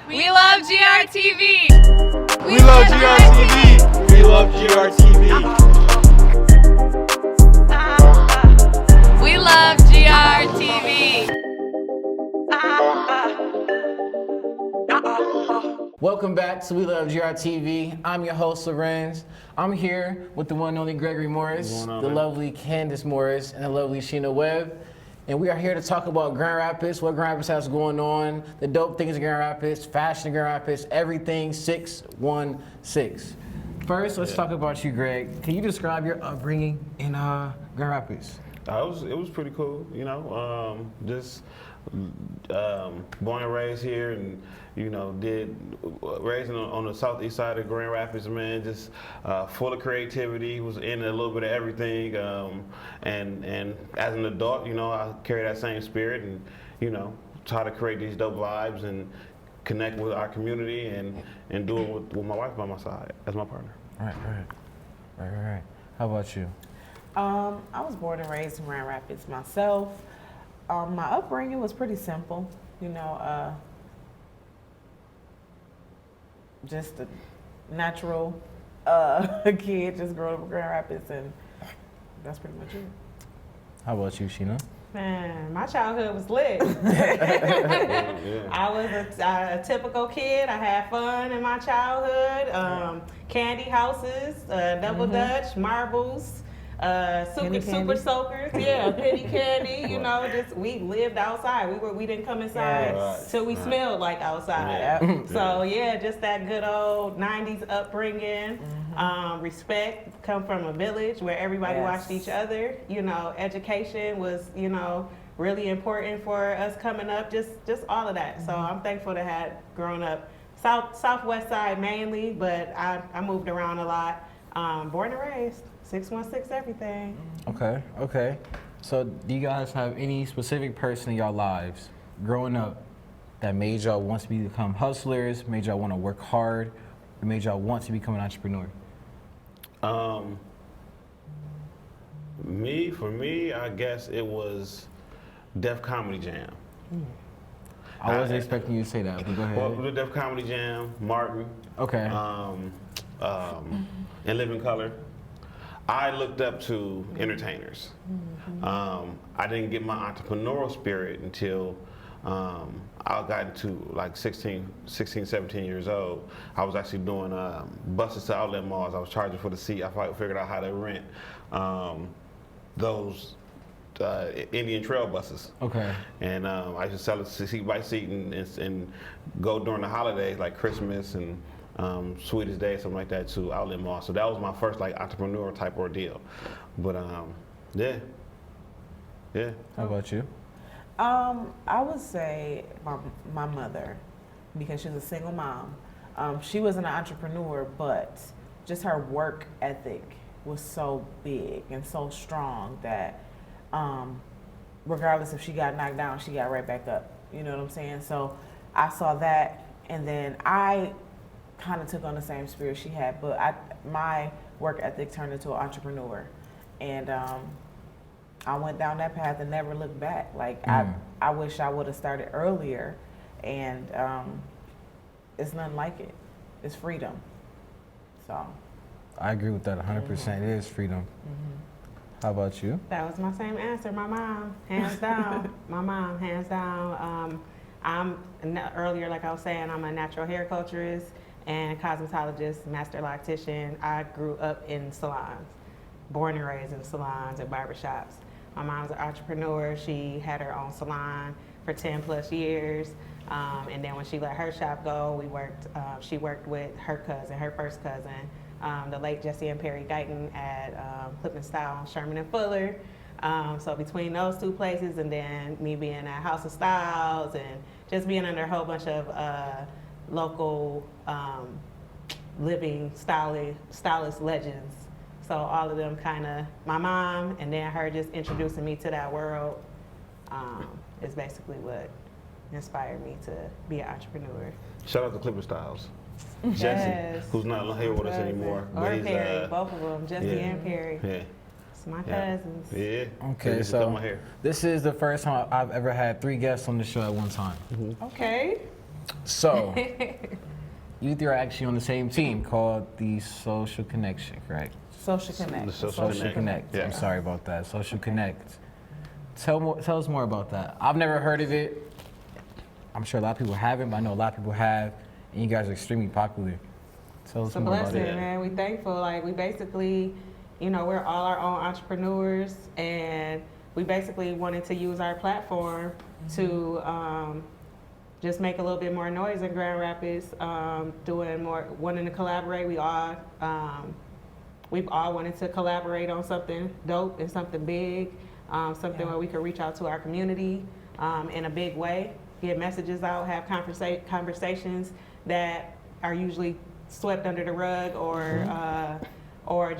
We love GRTV. We love GRTV. We love GRTV. We love GRTV. Welcome back to We Love GRTV. I'm your host, Lorenz. I'm here with the one and only Gregory Morris, the lovely Candace Morris, and the lovely Sheena Webb. And we are here to talk about Grand Rapids, what Grand Rapids has going on, the dope things in Grand Rapids, fashion in Grand Rapids, everything 616. First, let's talk about you, Greg. Can you describe your upbringing in Grand Rapids? It was pretty cool, you know. Born and raised here, and raised on the southeast side of Grand Rapids, man. Just full of creativity. Was in a little bit of everything, and as an adult, I carry that same spirit, and try to create these dope vibes and connect with our community, and do it with my wife by my side as my partner. Right. How about you? I was born and raised in Grand Rapids myself. My upbringing was pretty simple, just a natural kid, just growing up in Grand Rapids, and that's pretty much it. How about you, Sheena? Man, my childhood was lit. I was a typical kid. I had fun in my childhood. Candy houses, double Dutch, marbles. Super soakers, penny candy. We lived outside. We didn't come inside till we smelled like outside. So just that good old '90s upbringing. Respect, come from a village where everybody watched each other. Education was really important for us coming up. Just all of that. So I'm thankful to have grown up southwest side mainly, but I moved around a lot. Born and raised. 616 everything. Okay. So do you guys have any specific person in your lives growing up that made y'all want to become hustlers, made y'all want to work hard, or made y'all want to become an entrepreneur? For me, I guess it was Def Comedy Jam. I wasn't expecting you to say that, but go ahead. Well, the Def Comedy Jam, Martin. Okay. And Living Color. I looked up to entertainers. I didn't get my entrepreneurial spirit until I got into like 16, 17 years old. I was actually doing buses to outlet malls. I was charging for the seat. I figured out how to rent those Indian Trail buses. Okay. And I used to sell it seat by seat and go during the holidays like Christmas and Sweetest Day, something like that, to outlet mall. So that was my first like entrepreneur type ordeal. But yeah. How about you? I would say my mother, because she's a single mom. She wasn't an entrepreneur, but just her work ethic was so big and so strong that regardless if she got knocked down, she got right back up. You know what I'm saying? So I saw that, and then I kind of took on the same spirit she had, but my work ethic turned into an entrepreneur, and I went down that path and never looked back. Like I wish I would have started earlier, and it's nothing like it. It's freedom. So I agree with that 100%. It is freedom. How about you? That was my same answer. My mom, hands down. My mom, hands down. Earlier, like I was saying, I'm a natural hair culturist and cosmetologist, master loctician. I grew up in salons, born and raised in salons and barbershops. My mom's an entrepreneur. She had her own salon for 10 plus years. And then when she let her shop go, she worked with her first cousin, the late Jesse and Perry Guyton at Clip and Style, Sherman and Fuller. So between those two places, and then me being at House of Styles and just being under a whole bunch of local living stylist legends. So all of them kind of, my mom and then her just introducing me to that world is basically what inspired me to be an entrepreneur. Shout out to Clipper Styles. Yes. Jesse, who's not here with us anymore. Or Perry, both of them, Jesse and Perry. Yeah. It's my cousins. Yeah. Okay, so this is the first time I've ever had 3 guests on the show at one time. Okay. So, you three are actually on the same team called the Social Connection, correct? Social Connect. The Social Connect. Yeah. I'm sorry about that. Social Connect. Tell us more about that. I've never heard of it. I'm sure a lot of people haven't, but I know a lot of people have, and you guys are extremely popular. Tell us It's a more about blessing, it. man. We thankful. Like we basically, we're all our own entrepreneurs, and we basically wanted to use our platform to just make a little bit more noise in Grand Rapids. Wanting to collaborate. We've all wanted to collaborate on something dope and something big, something where we could reach out to our community in a big way, get messages out, have conversations that are usually swept under the rug, or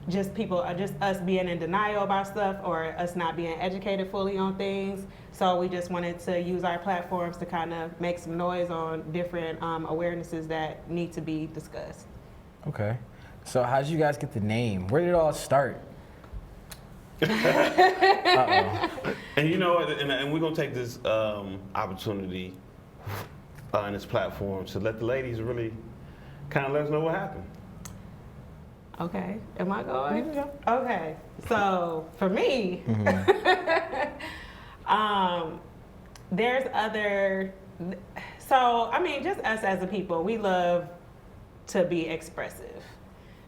just people, just us being in denial about stuff, or us not being educated fully on things. So we just wanted to use our platforms to kind of make some noise on different awarenesses that need to be discussed. Okay. So how did you guys get the name? Where did it all start? And you know what? And we're gonna take this opportunity in this platform to let the ladies really kind of let us know what happened. Okay, am I going? You can go. Okay, so for me, there's other. So I mean, just us as a people, we love to be expressive.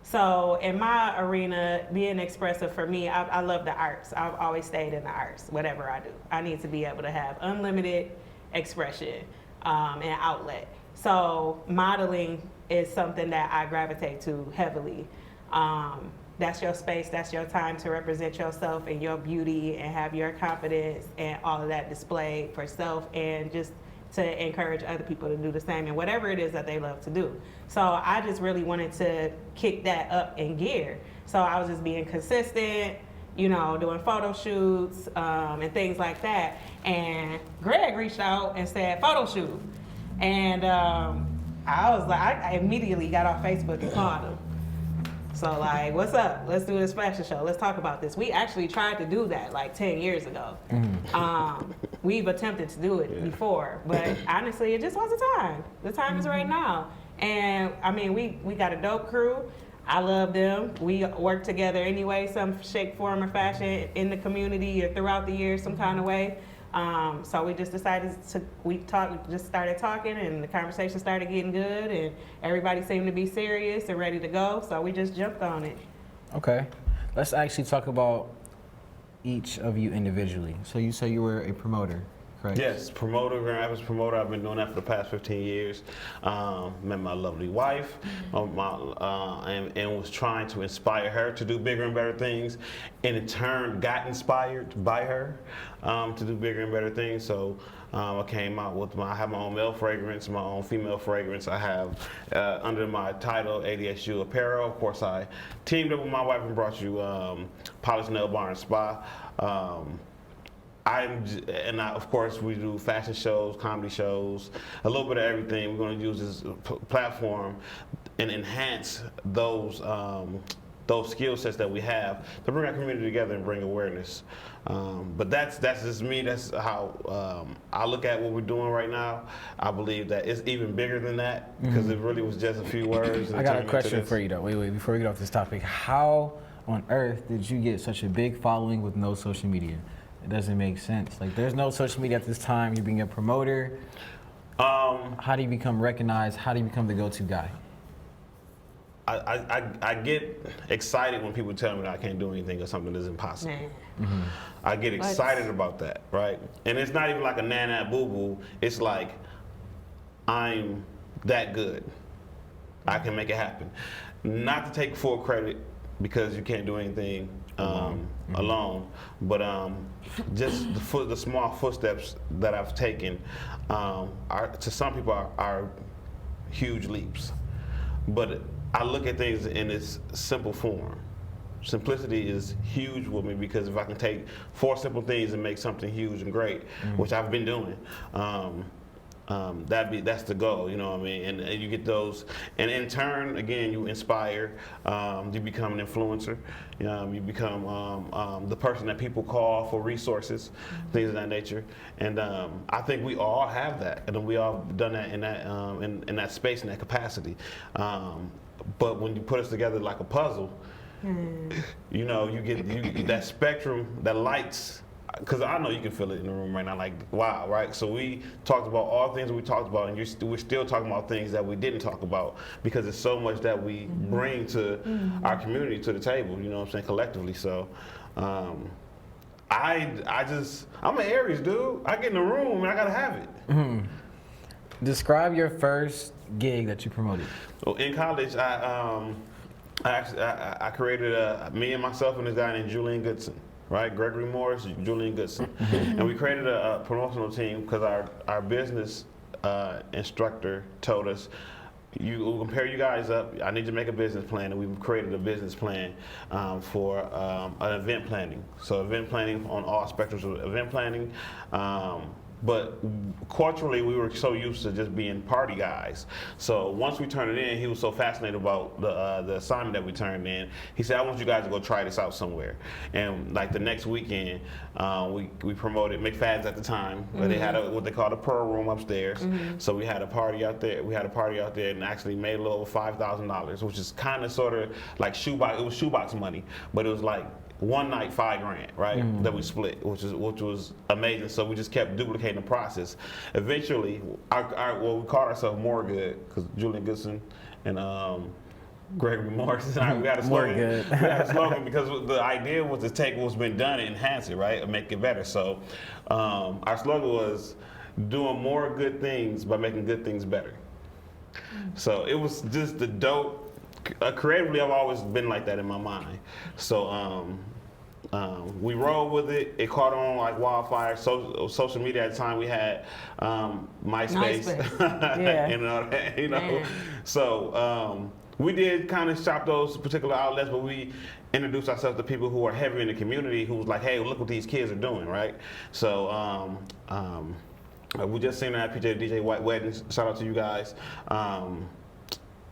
So in my arena, being expressive for me, I love the arts. I've always stayed in the arts, whatever I do. I need to be able to have unlimited expression and outlet. So modeling is something that I gravitate to heavily. That's your space, that's your time to represent yourself and your beauty and have your confidence and all of that displayed for self, and just to encourage other people to do the same and whatever it is that they love to do. So I just really wanted to kick that up in gear. So I was just being consistent, doing photo shoots and things like that. And Greg reached out and said, photo shoot. And I was like, I immediately got off Facebook and called him. So like, what's up? Let's do this fashion show. Let's talk about this. We actually tried to do that like 10 years ago. We've attempted to do it before, but honestly, it just wasn't time. The time is right now. And I mean, we got a dope crew. I love them. We work together anyway, some shape, form, or fashion in the community or throughout the year, some kind of way. So we just decided just started talking, and the conversation started getting good, and everybody seemed to be serious and ready to go. So we just jumped on it. Okay. Let's actually talk about each of you individually. So you say you were a promoter, correct? Yes, promoter, Grand Rapids promoter. I've been doing that for the past 15 years. Met my lovely wife, and was trying to inspire her to do bigger and better things, and in turn got inspired by her to do bigger and better things. So I came out with I have my own male fragrance, my own female fragrance. I have under my title ADSU Apparel. Of course, I teamed up with my wife and brought you Polished Nail Bar and Spa. Of course, we do fashion shows, comedy shows, a little bit of everything. We're going to use this platform and enhance those skill sets that we have to bring our community together and bring awareness. But that's just me. That's how I look at what we're doing right now. I believe that it's even bigger than that, because it really was just a few words. And I got a question for you though. Wait, before we get off this topic, how on earth did you get such a big following with no social media? It doesn't make sense. Like, there's no social media at this time. You're being a promoter. How do you become recognized? How do you become the go-to guy? I get excited when people tell me that I can't do anything or something is impossible. I get excited about that, right? And it's not even like a nana boo-boo. It's like, I'm that good. I can make it happen. Not to take full credit, because you can't do anything alone, but just the small footsteps that I've taken to some people are huge leaps. But I look at things in its simple form. Simplicity is huge with me, because if I can take 4 simple things and make something huge and great, which I've been doing, that's the goal, you know what I mean? And you get those, and in turn, again, you inspire, you become an influencer, you become the person that people call for resources, things of that nature. And I think we all have that, and we all done that in that space, in that capacity. But when you put us together like a puzzle, you know, you get that spectrum, that lights. Because I know you can feel it in the room right now, like, wow, right? So we talked about all the things that we talked about, and we're still talking about things that we didn't talk about, because there's so much that we bring to our community, to the table, you know what I'm saying, collectively. So I'm an Aries, dude. I get in the room and I gotta have it. Describe your first gig that you promoted. Well, in college, I created me and myself and this guy named Julian Goodson. Right, Gregory Morris, Julian Goodson, and we created a promotional team because our business instructor told us, we'll pair you guys up. I need you to make a business plan, and we've created a business plan for an event planning. So event planning on all spectrums of event planning. But culturally, we were so used to just being party guys. So once we turned it in, he was so fascinated about the assignment that we turned in. He said, I want you guys to go try this out somewhere. And like the next weekend, we promoted McFadden's at the time. But they had what they called a Pearl Room upstairs. So we had a party out there. We had a party out there and actually made a little over $5,000, which is kind of sort of like shoebox. It was shoebox money, but it was like one night, $5,000, right? That we split, which was amazing. So we just kept duplicating the process. Eventually, we called ourselves More Good, because Julian Goodson and Gregory Morris and I, we had a slogan. We had a slogan because the idea was to take what's been done and enhance it, right, and make it better. So our slogan was doing more good things by making good things better. So it was just the dope. Creatively, I've always been like that in my mind. So we rolled with it. It caught on like wildfire. Social media at the time, we had MySpace. Yeah. you know. Man. So we did kind of shop those particular outlets, but we introduced ourselves to people who are heavy in the community, who was like, hey, look what these kids are doing, right? So we just seen that PJ DJ White Wedding. Shout out to you guys.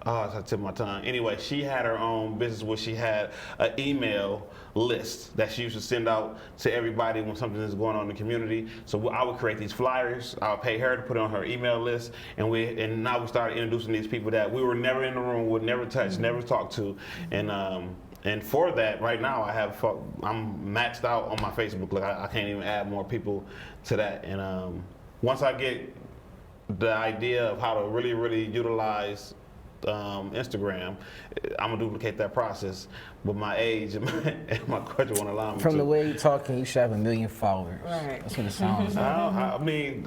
Oh, it's at the tip of my tongue. Anyway, she had her own business where she had an email list that she used to send out to everybody when something is going on in the community. So I would create these flyers. I would pay her to put it on her email list, and now we started introducing these people that we were never in the room, would never touch, never talk to, and for that, right now I'm maxed out on my Facebook. Like I can't even add more people to that. And once I get the idea of how to really, really utilize Instagram, I'm gonna duplicate that process, but my age and my culture won't allow me From to. the way you're talking, you should have 1 million followers. Right. That's what it sounds like. I mean,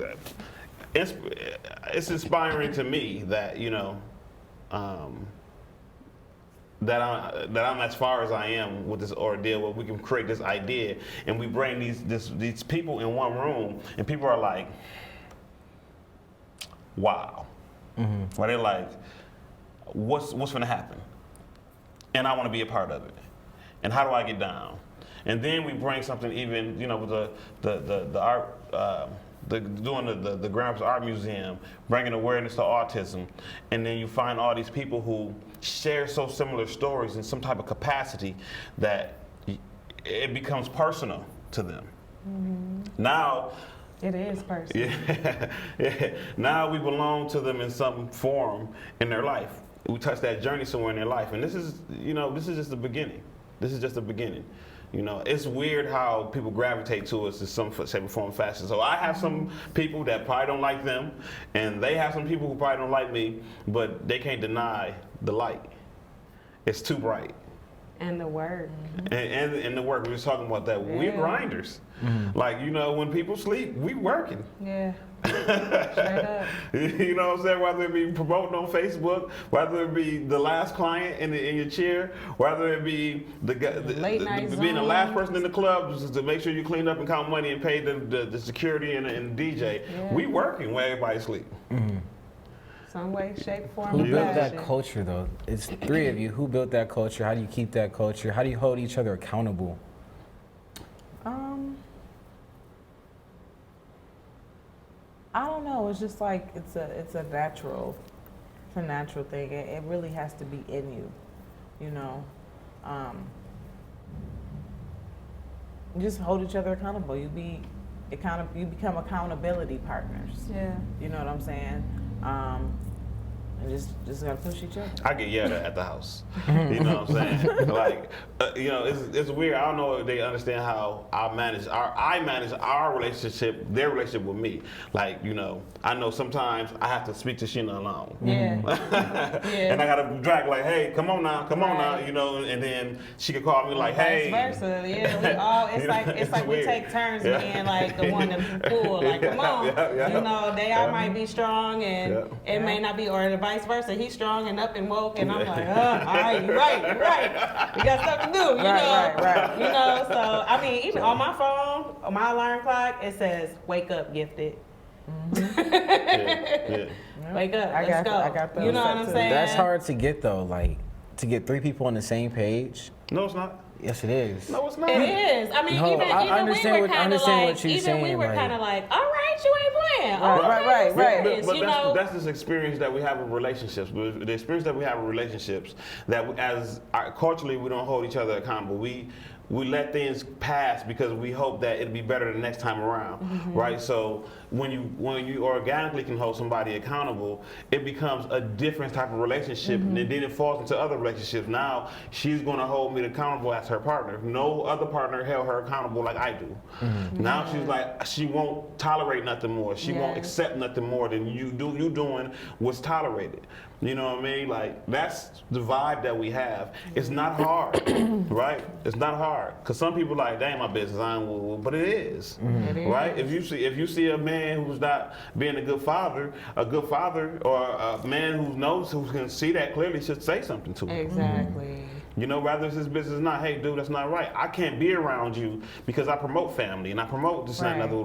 it's inspiring to me that, you know, that I'm as far as I am with this ordeal, where we can create this idea and we bring these people in one room, and people are like, wow. Where they're like, what's going to happen? And I want to be a part of it. And how do I get down? And then we bring something even, you know, with the art, doing the Grand Rapids Art Museum, bringing awareness to autism. And then you find all these people who share so similar stories in some type of capacity that it becomes personal to them. Now, It is personal. yeah. Now we belong to them in some form in their life. We touch that journey somewhere in their life, and this is just the beginning. This is just the beginning. You know, it's weird how people gravitate to us in some shape, form, or fashion. So I have some people that probably don't like them, and they have some people who probably don't like me, but they can't deny the light. It's too bright. And the work. And the work, we was talking about that. We're grinders. Like, you know, when people sleep, we working. Yeah. Straight up. You know what I'm saying? Whether it be promoting on Facebook, whether it be the last client in your chair, whether it be being the last person in the club just to make sure you clean up and count money and pay the security and the DJ. Yeah. We working where everybody sleep. Some way, shape, form, Who or built fashion. that culture, though? It's 3 of you. Who built that culture? How do you keep that culture? How do you hold each other accountable? I don't know. It's just like it's a natural thing. It really has to be in you, you know. You just hold each other accountable. You become accountability partners. Yeah. You know what I'm saying? And just gotta push each other. I get yelled at the house. You know what I'm saying? Like, you know, it's weird. I don't know if they understand how I manage our relationship, their relationship with me. Like, you know, I know sometimes I have to speak to Sheena alone. Yeah. And I gotta drag like, hey, come on now, you know, and then she could call me like, hey. Vice versa. Yeah, we all. It's like we weird. take turns being like the one to pull. Like, come on. You know, I might be strong and it may not be, or the vice versa. He's strong and up and woke, and I'm like, all right, you're right. We got stuff to do, you know. Right. You know, so I mean, even on my phone, on my alarm clock, it says, "Wake up, gifted." Wake up, let's go. I got those you know what set I'm too. saying? That's hard to get though. Like to get 3 people on the same page. No, it's not. Yes, it is. No, it's not. It is. I mean, No, even I understand we were what- I kind of understand like, what you're even we saying, were like- kind of like, all right, you ain't playing. Right. But You know, that's this experience that we have with relationships. The experience that we have with relationships, that culturally we don't hold each other accountable. We let things pass because we hope that it'll be better the next time around, right? So when you organically can hold somebody accountable, it becomes a different type of relationship, and then it falls into other relationships. Now she's going to hold me accountable as her partner. No other partner held her accountable like I do. Now she's like, she won't tolerate nothing more. She won't accept nothing more than you doing what's tolerated. You know what I mean? Like, that's the vibe that we have. It's not hard, right? It's not hard. Because some people like, that ain't my business, I ain't woo-woo. But it is, right? If you see a man who's not being a good father, or a man who can see that clearly should say something to him. Exactly. You know, rather it's his business or not, hey, dude, that's not right. I can't be around you because I promote family and I promote this and another.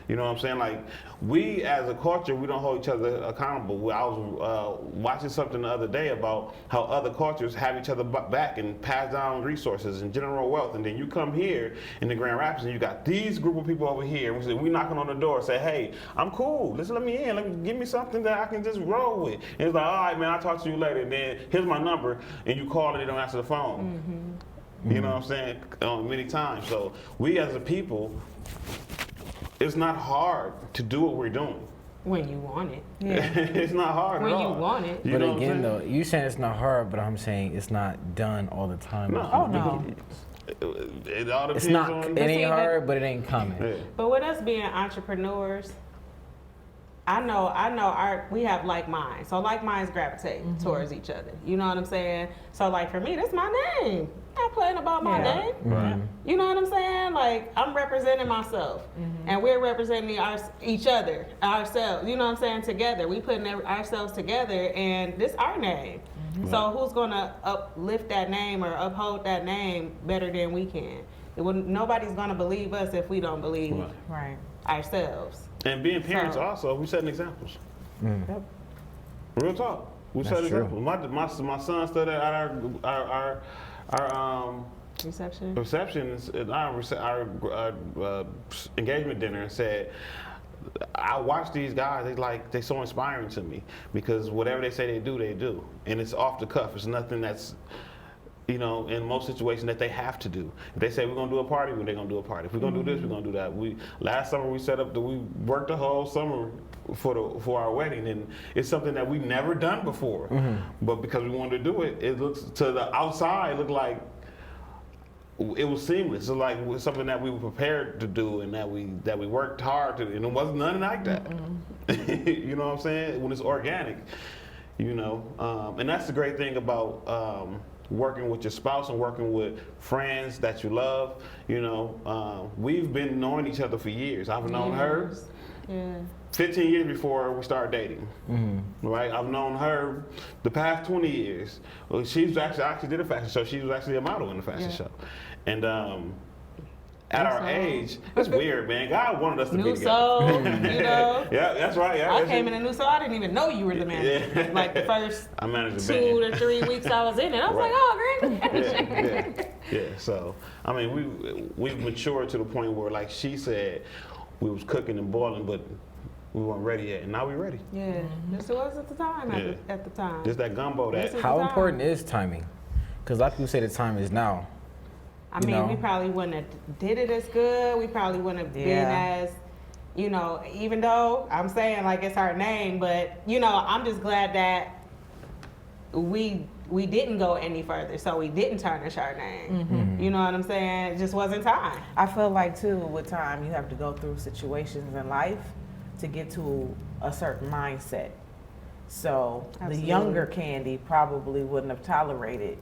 You know what I'm saying? Like, we as a culture, we don't hold each other accountable. I was watching something the other day about how other cultures have each other back and pass down resources and general wealth. And then you come here in the Grand Rapids and you got these group of people over here. And we knocking on the door, say, hey, I'm cool. Let me in. Give me something that I can just roll with. And it's like, all right, man, I'll talk to you later. And then here's my number. And you call and they don't answer the phone. You know what I'm saying? Many times. So we as a people, it's not hard to do what we're doing. when you want it. It's not hard When at you all. want it. You But know what I'm again, saying? though, you saying it's not hard, but I'm saying it's not done all the time. No. Oh, no. It all depends It's not. on. It ain't see, hard, but it ain't common. Yeah. But with us being entrepreneurs, I know we have like minds. So like minds gravitate towards each other. You know what I'm saying? So like for me, that's my name. I'm not playing about my name. Right. You know what I'm saying? Like I'm representing myself, and we're representing each other, ourselves. You know what I'm saying? Together, we putting ourselves together, and this our name. So who's gonna uplift that name or uphold that name better than we can? Nobody's gonna believe us if we don't believe Right. ourselves. And being parents So- also, we setting examples. Real talk. We set That's true. examples. My son stood at our Reception. receptions at our engagement dinner and said, I watch these guys, they're so inspiring to me because whatever they say they do. And it's off the cuff. It's nothing that's, you know, in most situations that they have to do. If they say we're gonna do a party, well, they're gonna do a party. If we're gonna do this, we're gonna do that. Last summer we worked the whole summer for our wedding, and it's something that we've never done before. But because we wanted to do it, it looks to the outside, it looked like it was seamless. So like it was something that we were prepared to do, and that we worked hard to, and it wasn't nothing like that. You know what I'm saying? When it's organic, you know, and that's the great thing about working with your spouse and working with friends that you love. You know, we've been knowing each other for years. I've known her 15 years before we started dating. Right? I've known her the past 20 years. Well, I actually did a fashion show. She was actually a model in the fashion show. And at our age, it's weird, man. God wanted us to be New together. soul, you know. Yeah, that's right. Yeah, I that's came it. in a new soul. I didn't even know you were the manager. Yeah. Like the first I managed the 2 band. to 3 weeks I was in it. I was Right. like, oh, great. Yeah. So I mean, we've matured to the point where, like she said, we was cooking and boiling, but we weren't ready yet, and now we're ready. Yeah, this was at the time. At the time. Just that gumbo that. How important is timing? Because a lot of people say the time is now. I mean, we probably wouldn't have did it as good. We probably wouldn't have been as, even though I'm saying like it's our name, but I'm just glad that we didn't go any further, so we didn't tarnish our name. You know what I'm saying? It just wasn't time. I feel like too, with time, you have to go through situations in life to get to a certain mindset. So Absolutely. the younger Candy probably wouldn't have tolerated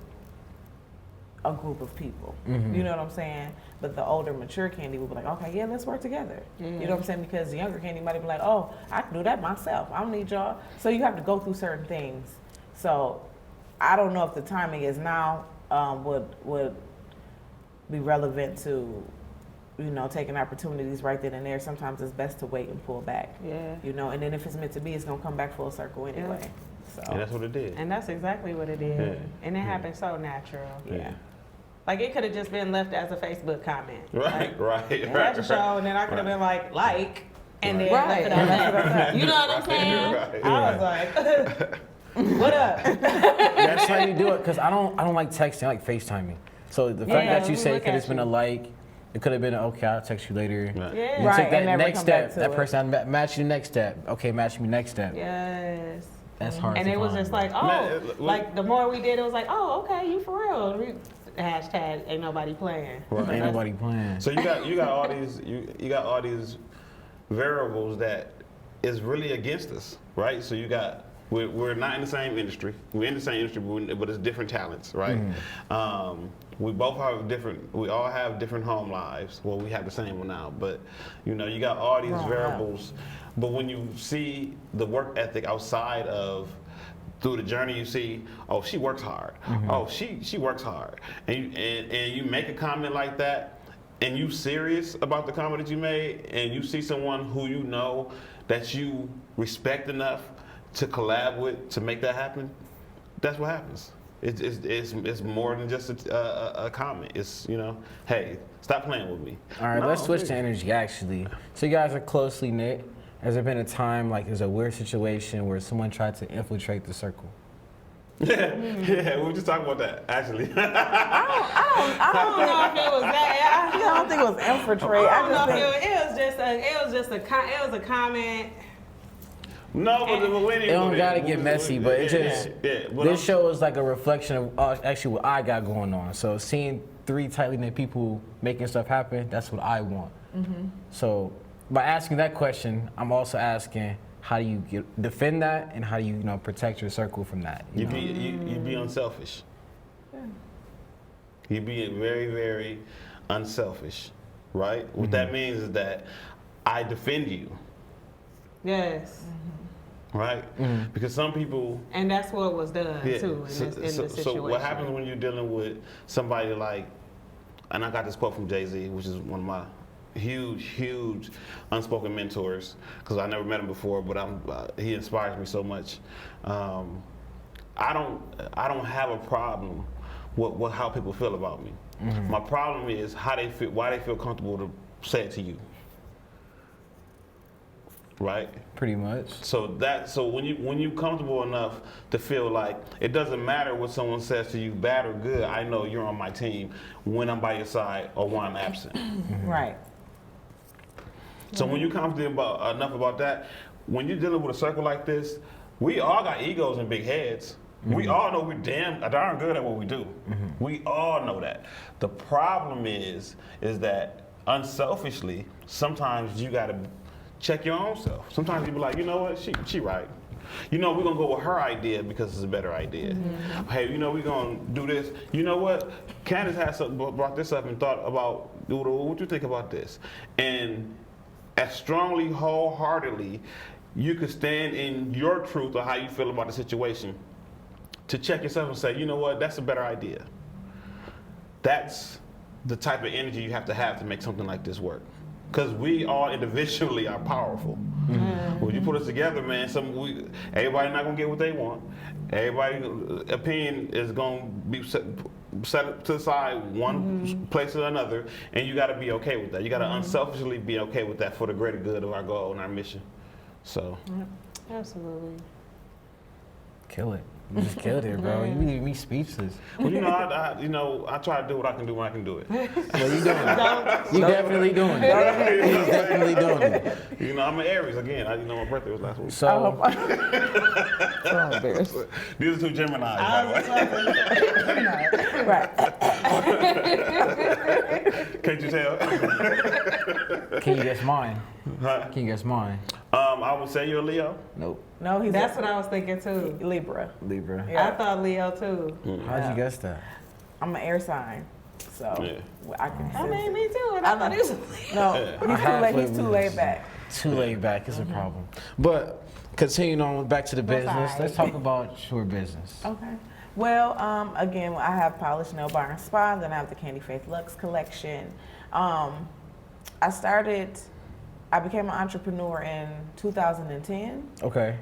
a group of people. You know what I'm saying? But the older, mature Candy would be like, okay, yeah, let's work together. You know what I'm saying? Because the younger Candy might be like, oh, I can do that myself. I don't need y'all. So you have to go through certain things. So I don't know if the timing is now would be relevant to, taking opportunities right then and there. Sometimes it's best to wait and pull back. Yeah. And then if it's meant to be, it's gonna come back full circle anyway. So And that's what it did. And that's exactly what it is. Yeah. And it happened so natural. yeah. Like it could have just been left as a Facebook comment. Right, Like, right. That's a show, and then I could have been like, and then Right. left it at that. You know what I'm saying? Right. I was like, what up? That's how you do it. Because I don't like texting. I like FaceTiming. So the fact Yeah, that you we say look could have at been you. a like, it could have been okay. I'll text you later. Right. Yeah. You Right, took that and never next come back step. to That it. person match you next step. Okay, match me next step. Yes. That's hard. And to it was find. just like, like the more we did, it was like, oh, okay, you for real. Hashtag ain't nobody playing. Right. Ain't nobody playing. So you got all these you got all these variables that is really against us, right? So we're not in the same industry. We're in the same industry, but it's different talents, right? We all have different home lives. Well, we have the same one now, but you got all these variables. But when you see the work ethic outside of through the journey, you see, oh, she works hard. Oh, she works hard, and you make a comment like that, and you serious about the comment that you made, and you see someone who that you respect enough to collab with to make that happen. That's what happens. It's more than just a comment. It's hey, stop playing with me. All right, let's switch to energy. Actually, so you guys are closely knit. Has there been a time like there's a weird situation where someone tried to infiltrate the circle? Yeah, we were just talking about that actually. I don't know if it was that. I don't think it was infiltrate. I don't know if it was a comment. No, but when It don't gotta get messy, but it just this show is like a reflection of actually what I got going on. So seeing three tightly knit people making stuff happen, that's what I want. So by asking that question, I'm also asking how do you defend that, and how do you protect your circle from that? You be unselfish. You be very, very unselfish, right? What that means is that I defend you, Yes. right? Because some people. And that's what was done too in this situation. So what happens when you're dealing with somebody like, and I got this quote from Jay-Z, which is one of my huge unspoken mentors, because I never met him before, but he inspires me so much. I don't have a problem with how people feel about me. My problem is how they feel, why they feel comfortable to say it to you. Right? Pretty much. So when you comfortable enough to feel like it doesn't matter what someone says to you, bad or good, I know you're on my team when I'm by your side or when I'm absent. Right. So when you're confident enough about that, when you're dealing with a circle like this, we all got egos and big heads. We all know we're darn good at what we do. We all know that. The problem is that unselfishly, sometimes you gotta check your own self. Sometimes you be like, you know what, she right. We're gonna go with her idea because it's a better idea. Hey, we're gonna do this. You know what? Candace had brought this up and thought about, what you think about this? And as strongly, wholeheartedly, you could stand in your truth of how you feel about the situation to check yourself and say, you know what, that's a better idea. That's the type of energy you have to make something like this work. Because we all individually are powerful. When you put us together, man, everybody not gonna get what they want. Everybody's opinion is gonna be set to the side one place or another, and you gotta be okay with that. You gotta unselfishly be okay with that for the greater good of our goal and our mission. So Absolutely. Kill it. You just killed it, bro. You leave me speechless. well, I try to do what I can do when I can do it. Well, you doing it. You definitely doing it. He's definitely doing it. I'm an Aries again. My birthday was last week. So, So embarrassed. These are two Geminis, by the way. Right. Can't you tell? can you guess mine? Huh? Can you guess mine? I would say you're a Leo. Nope. No, he's That's what I was thinking too. Libra. Libra. Yeah. I thought Leo too. How'd you guess that? I'm an air sign, so I can. I sense mean, it. me too. And I thought he was. No, Yeah. he's too laid back. Too laid back is a problem. But continuing on back to the business, fine. let's talk about your business. Okay. Well, again, I have Polished Nail Bar and Spa, then I have the Candy Faith Luxe collection. I became an entrepreneur in 2010. Okay.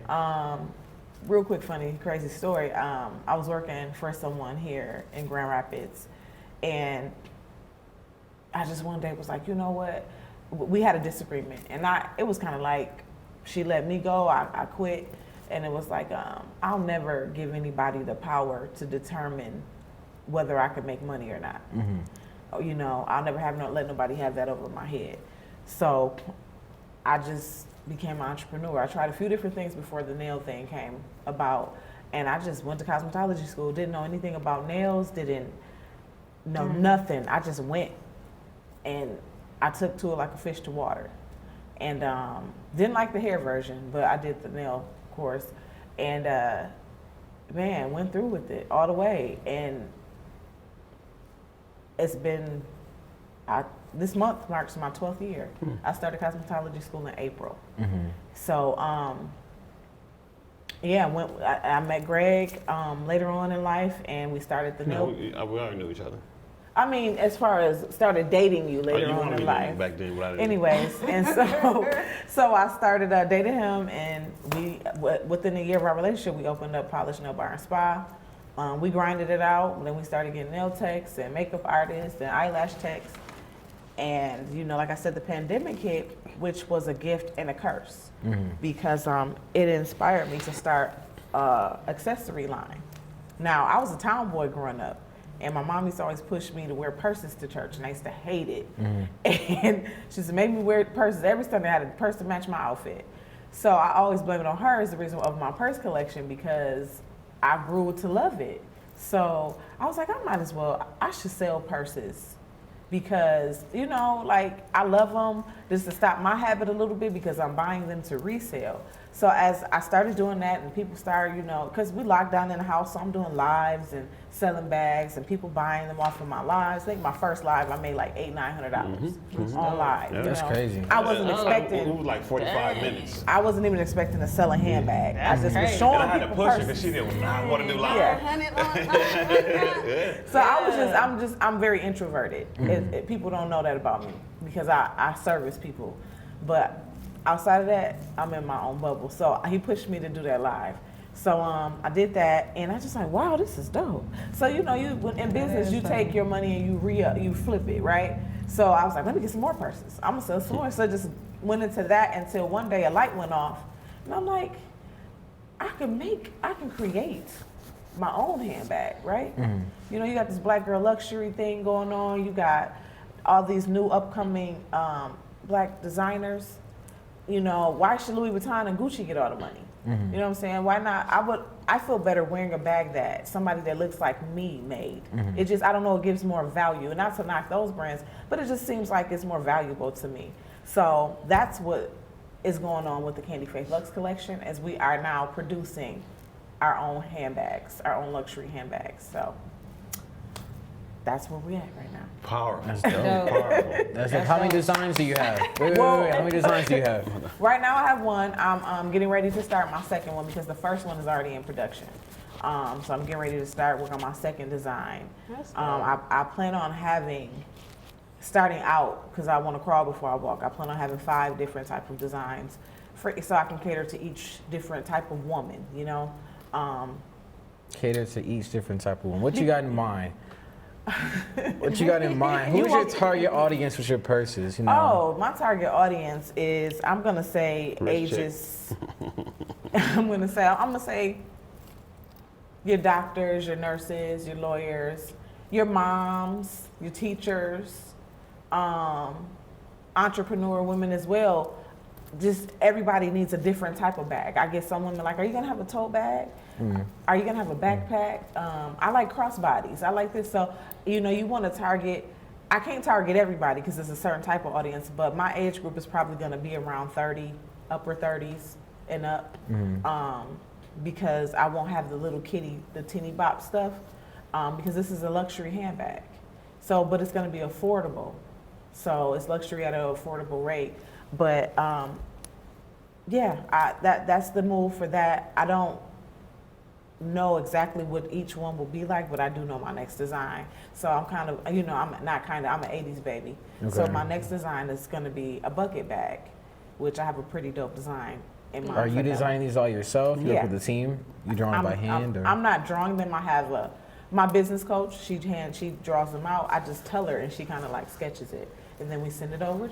Real quick, funny, crazy story. I was working for someone here in Grand Rapids, and I just one day was like, you know what? We had a disagreement, and it was kind of like she let me go, I quit, and it was like, I'll never give anybody the power to determine whether I could make money or not. Mm-hmm. I'll never let nobody have that over my head. So I just became an entrepreneur. I tried a few different things before the nail thing came about, and I just went to cosmetology school, didn't know anything about nails, didn't know nothing. I just went, and I took to it like a fish to water, and didn't like the hair version, but I did the nail course, and went through with it all the way, and it's been, this month marks my 12th year. I started cosmetology school in April. Mm-hmm. So, I met Greg later on in life, and we started the nail. We already knew each other. I mean, as far as started dating you later you on wanted in me life. back then, but I didn't. Anyways, and so I started dating him, and within a year of our relationship, we opened up Polished Nail Bar and Spa. We grinded it out, and then we started getting nail techs and makeup artists and eyelash techs. And like I said, the pandemic hit, which was a gift and a curse, because it inspired me to start accessory line. Now, I was a tomboy growing up, and my mom used to always push me to wear purses to church, and I used to hate it. And she used to make me wear purses. Every Sunday I had a purse to match my outfit. So I always blame it on her as the reason of my purse collection, because I grew to love it. So I was like, I should sell purses. Because, I love them just to stop my habit a little bit, because I'm buying them to resell. So as I started doing that, and people started, because we locked down in the house, so I'm doing lives and selling bags and people buying them off of my lives. I think my first live, I made like $800-900 on live. Yeah. That's crazy. I wasn't It expecting. was like 45 minutes. I wasn't even expecting to sell a handbag. I just was crazy. showing And I had to people push her because purses. she didn't want to do live. Yeah. So I'm very introverted. People don't know that about me, because I service people. But outside of that, I'm in my own bubble. So he pushed me to do that live. So I did that, and I just like, wow, this is dope. So in business, you take your money and you flip it, right? So I was like, let me get some more purses. I'm gonna sell some more. So I just went into that until one day a light went off, and I'm like, I can create my own handbag, right? You got this black girl luxury thing going on. You got all these new upcoming black designers. Why should Louis Vuitton and Gucci get all the money? You know what I'm saying? Why not? I feel better wearing a bag that somebody that looks like me made. It just, I don't know, it gives more value. And not to knock those brands, but it just seems like it's more valuable to me. So that's what is going on with the Candy Faith Luxe collection, as we are now producing our own handbags, our own luxury handbags. So that's where we're at right now. Powerful. That's dope. Powerful. That's it. How many designs do you have? Wait. How many designs do you have? Right now I have one. I'm getting ready to start my second one, because the first one is already in production. So I'm getting ready to start working on my second design. I plan on starting out, because I want to crawl before I walk, I plan on having 5 different type of designs so I can cater to each different type of woman, Cater to each different type of one. What you got in mind? What you got in mind? Who's your target audience with your purses? You know? Oh, my target audience is, I'm gonna say Rich ages. I'm gonna say your doctors, your nurses, your lawyers, your moms, your teachers, entrepreneur women as well. Just everybody needs a different type of bag. I get some women like, are you gonna have a tote bag? Are you gonna have a backpack? I like crossbodies. I like this. So, you know, you want to target. I can't target everybody because it's a certain type of audience, but my age group is probably gonna be around 30, upper 30s and up, because I won't have the little the teeny bop stuff, because this is a luxury handbag. So, but it's gonna be affordable. So it's luxury at an affordable rate. But yeah, that's the move for that. I don't know exactly what each one will be like, but I do know my next design. So I'm kind of, you know, I'm an 80s baby. So my next design is going to be a bucket bag, which I have a pretty dope design in mind. Are you designing these all yourself? You work with the team? You drawing by hand? Or? I'm not drawing them. I have my business coach. She draws them out. I just tell her, and she kind of like sketches it, and then we send it over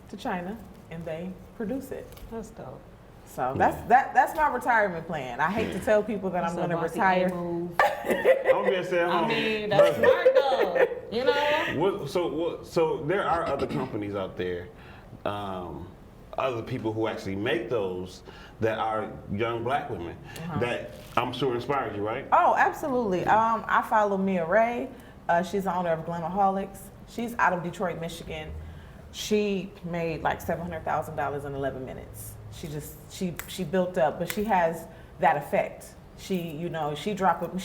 to China, and they produce it. That's dope. So that's my retirement plan. I hate to tell people that I'm going to retire. I'm gonna say, I mean, that's smart though. You know. So there are other companies out there, other people who actually make those that are young black women that I'm sure inspired you, right? Oh, absolutely. I follow Mia Ray. She's the owner of Glamaholics. She's out of Detroit, Michigan. She made like $700,000 in 11 minutes. She built up, but she has that effect. She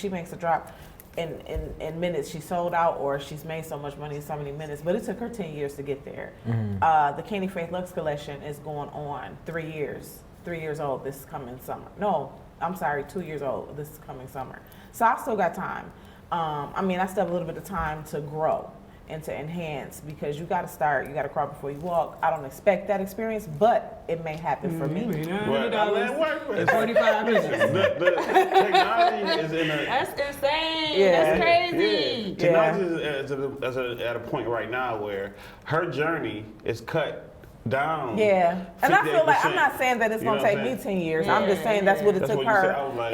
makes a drop in minutes. She sold out, or she's made so much money in so many minutes, but it took her 10 years to get there. The Candy Faith Lux collection is going on 3 years. 3 years old this coming summer. No, I'm sorry, 2 years old this coming summer. So I still got time. I still have a little bit of time to grow and to enhance, because you got to start, you got to crawl before you walk. I don't expect that experience, but it may happen for me. It's 45 minutes. The technology is in a... That's insane. Yeah. That's crazy. Technology is at a point right now where her journey is cut down. Yeah, and I feel like, 58%. I'm not saying that it's You know gonna what take I'm me saying? 10 years. Yeah, I'm just saying that's what it That's took what you her, said. I was like,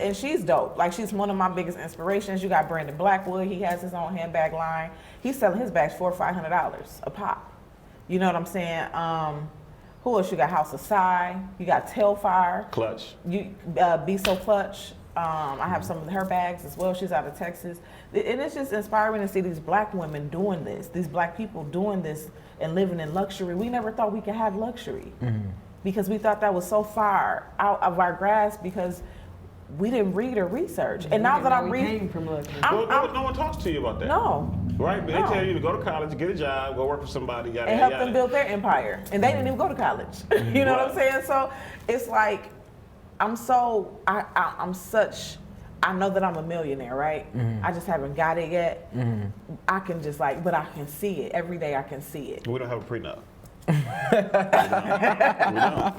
and she's dope. Like, she's one of my biggest inspirations. You got Brandon Blackwood. He has his own handbag line. He's selling his bags $400 or $500 a pop. You know what I'm saying? Who else? You got House of Psy. You got Tailfire. Clutch. You Be So Clutch. I have some of her bags as well. She's out of Texas. And it's just inspiring to see these black women doing this, these black people doing this and living in luxury. We never thought we could have luxury because we thought that was so far out of our grasp because we didn't read or research. And now that I'm reading, from luxury. No one talks to you about that. no, Right? They No. tell you to go to college, get a job, go work for somebody, yada, and yada, help them yada. build their empire. And they didn't even go to college. You know what I'm saying? So it's like, I'm such, I know that I'm a millionaire, right? I just haven't got it yet. I can just but I can see it. Every day I can see it. We don't have a prenup.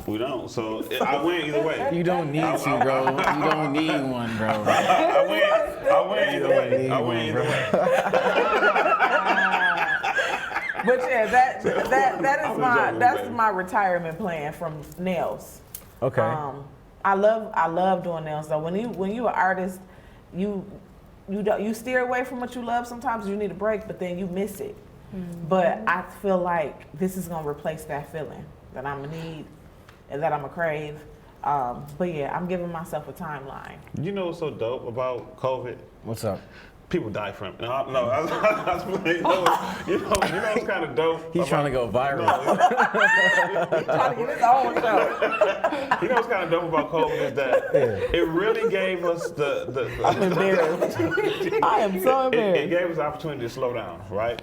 we don't. So I win either way. You don't need to, bro. You don't need one, bro. I win either way. I win either way. But yeah, that's my retirement plan from nails. Okay. I love doing nails though. When you an artist, you steer away from what you love. Sometimes you need a break, but then you miss it. But I feel like this is gonna replace that feeling that I'm gonna need and that I'm gonna crave. But yeah, I'm giving myself a timeline. You know what's so dope about COVID? What's up? People die from it. No, I was playing. You know what's kind of dope? He's trying to go viral. Trying to get his own show. You know what's kind of dope about COVID is that it really gave us I'm embarrassed. I am so embarrassed. It gave us the opportunity to slow down, right?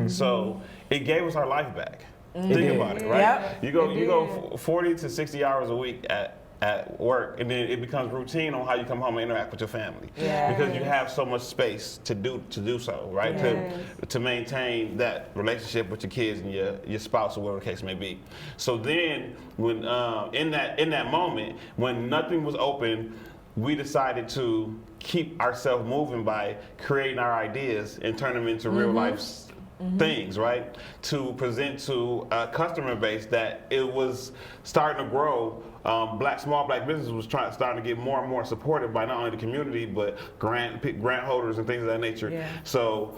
So it gave us our life back. Think about it, right? Yep. You go 40 to 60 hours a week at work, and then it becomes routine on how you come home and interact with your family. Yeah. Because you have so much space to do so, right? Yes. To maintain that relationship with your kids and your spouse or whatever the case may be. So then when in that moment when nothing was open, we decided to keep ourselves moving by creating our ideas and turn them into real life things, right? To present to a customer base that it was starting to grow. Small black businesses was starting to get more and more supported by not only the community but grant holders and things of that nature. Yeah. So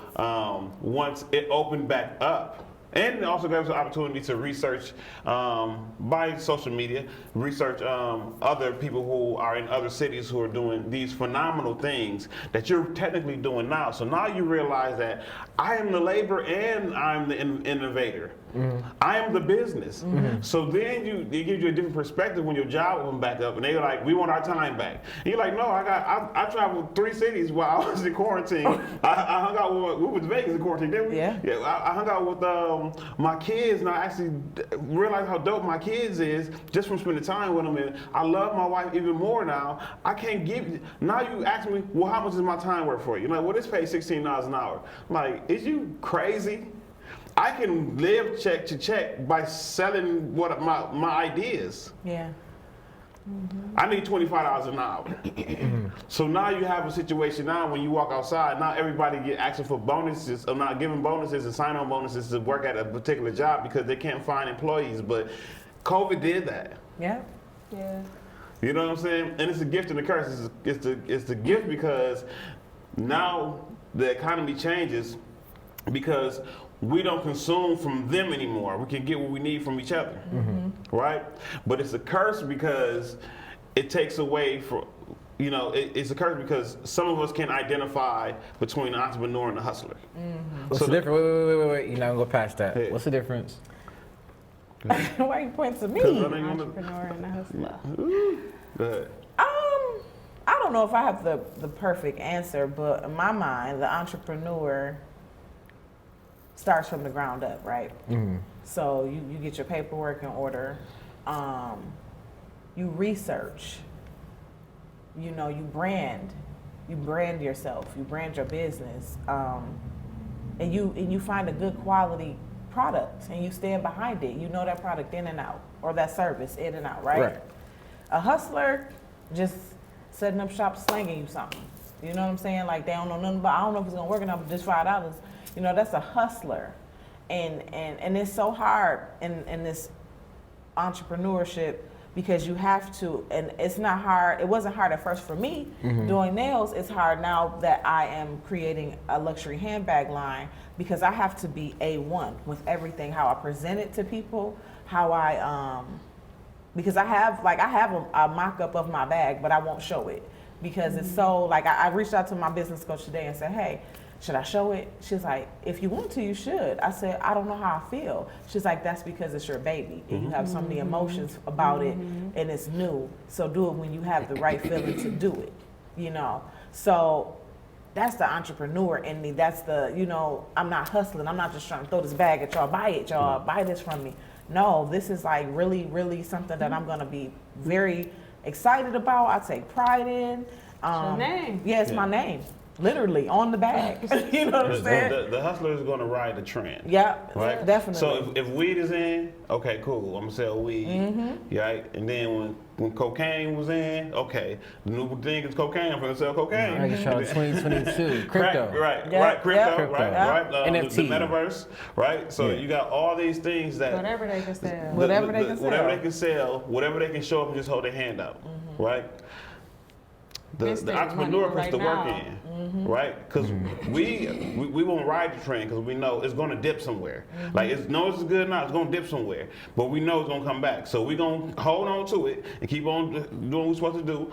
once it opened back up, and it also gave us an opportunity to research by social media, research other people who are in other cities who are doing these phenomenal things that you're technically doing now. So now you realize that I am the labor and I'm the innovator. I am the business. So then it gives you a different perspective when your job opens back up and they're like, we want our time back. And you're like, no, I traveled 3 cities while I was in quarantine. I hung out with, we was Vegas in quarantine, didn't we? Yeah. I hung out with my kids, and I actually realized how dope my kids is just from spending time with them. And I love my wife even more now. I can't give, now you ask me, well, how much is my time worth for you? You're like, well, this pays $16 an hour. I'm like, is you crazy? I can live check to check by selling what my ideas. Yeah. I need $25 an hour. So now you have a situation now when you walk outside, now everybody get asking for bonuses, or not giving bonuses and sign-on bonuses to work at a particular job because they can't find employees. But COVID did that. Yeah. Yeah. You know what I'm saying? And it's a gift and a curse. It's the gift because now the economy changes because we don't consume from them anymore. We can get what we need from each other, right? But it's a curse because it takes away from, it's a curse because some of us can't identify between the entrepreneur and the hustler. What's the difference? Wait. You're not gonna go past that. Yeah. What's the difference? Why you point to me? Entrepreneur and a hustler. Go ahead. I don't know if I have the perfect answer, but in my mind, the entrepreneur starts from the ground up, right? So you get your paperwork in order, you research, you brand yourself, you brand your business, and you find a good quality product and you stand behind it. You know that product in and out, or that service in and out, right? A hustler just setting up shop slinging you something. You know what I'm saying? Like they don't know nothing about, I don't know if it's gonna work or not, but just $5. That's a hustler. And it's so hard in this entrepreneurship because you have to, and it's not hard, it wasn't hard at first for me doing nails. It's hard now that I am creating a luxury handbag line because I have to be A1 with everything, how I present it to people, how I, because I have a mock-up of my bag, but I won't show it because it's so, like, I reached out to my business coach today and said, hey, should I show it? She's like, if you want to, you should. I said, I don't know how I feel. She's like, that's because it's your baby and you have so many emotions about it and it's new. So do it when you have the right feeling to do it, So that's the entrepreneur in me. That's the, I'm not hustling. I'm not just trying to throw this bag at y'all, buy it, y'all, buy this from me. No, this is like really, really something that I'm gonna be very excited about. I take pride in. Your name. Yeah, it's my name. Literally on the bag. You know what I'm saying? The hustler is going to ride the trend. Yeah, right? definitely. So if weed is in, okay, cool. I'm going to sell weed. Right? And then when cocaine was in, okay, the new thing is cocaine. I'm going to sell cocaine. I can show 2022 crypto. Right, Yep, crypto, yep. right. NFT. The metaverse, right? So you got all these things that Whatever they can sell. Whatever they can sell, whatever they can show up and just hold their hand out, right? The entrepreneur puts the work in, right? Because we won't ride the train because we know it's going to dip somewhere. Like it's good now, it's going to dip somewhere, but we know it's going to come back. So we're going to hold on to it and keep on doing what we're supposed to do,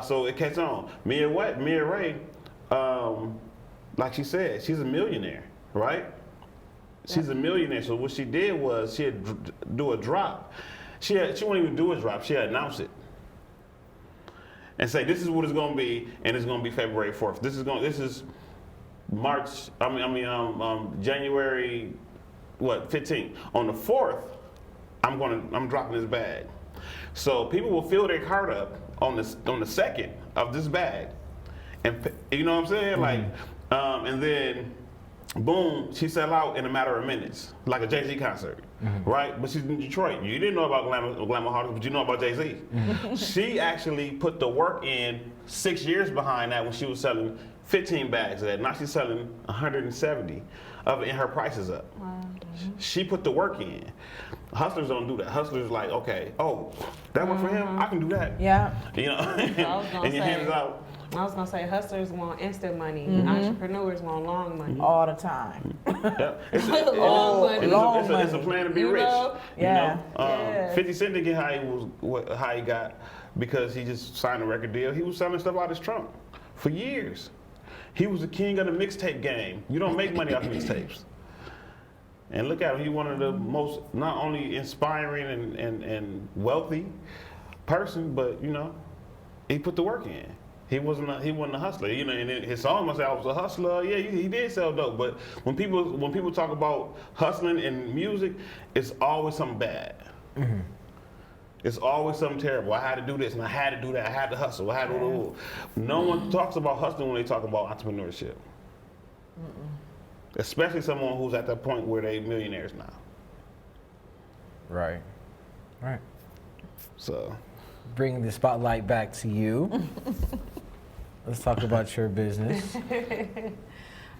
so it catches on. Mia Ray, like she said, she's a millionaire, right? She's a millionaire. So what she did was she'd do a drop. She wouldn't even do a drop. She'd announce it. And say this is what it's going to be, and it's going to be February 4th. This is March. January, 15th. On the 4th, I'm dropping this bag. So people will fill their cart up on the 2nd of this bag, and you know what I'm saying? Like, and then boom, she sell out in a matter of minutes, like a Jay-Z concert, right? But she's in Detroit. You didn't know about Glamour Hardest, but you know about Jay-Z. She actually put the work in 6 years behind that when she was selling 15 bags of that. Now she's selling 170 of it, and her price is up. Wow. She put the work in. Hustlers don't do that. Hustlers like, okay, oh, that one for him, I can do that. Yeah. You know, and your hands out. I was gonna say hustlers want instant money. Entrepreneurs want long money. All the time. Yeah. It's Long money. it's a plan to be You rich. know? Yeah. You know? Yeah. 50 Cent didn't get how he got because he just signed a record deal. He was selling stuff out his trunk for years. He was the king of the mixtape game. You don't make money off mixtapes. And look at him, he's one of the most not only inspiring and wealthy person, but you know, he put the work in. He wasn't a hustler, you know. And his song must say I was a hustler. Yeah, he did sell dope. But when people talk about hustling in music, it's always something bad. It's always something terrible. I had to do this and I had to do that. I had to hustle. I had to do. No one talks about hustling when they talk about entrepreneurship. Especially someone who's at that point where they millionaires now. Right. Right. So, Bringing the spotlight back to you. Let's talk about your business.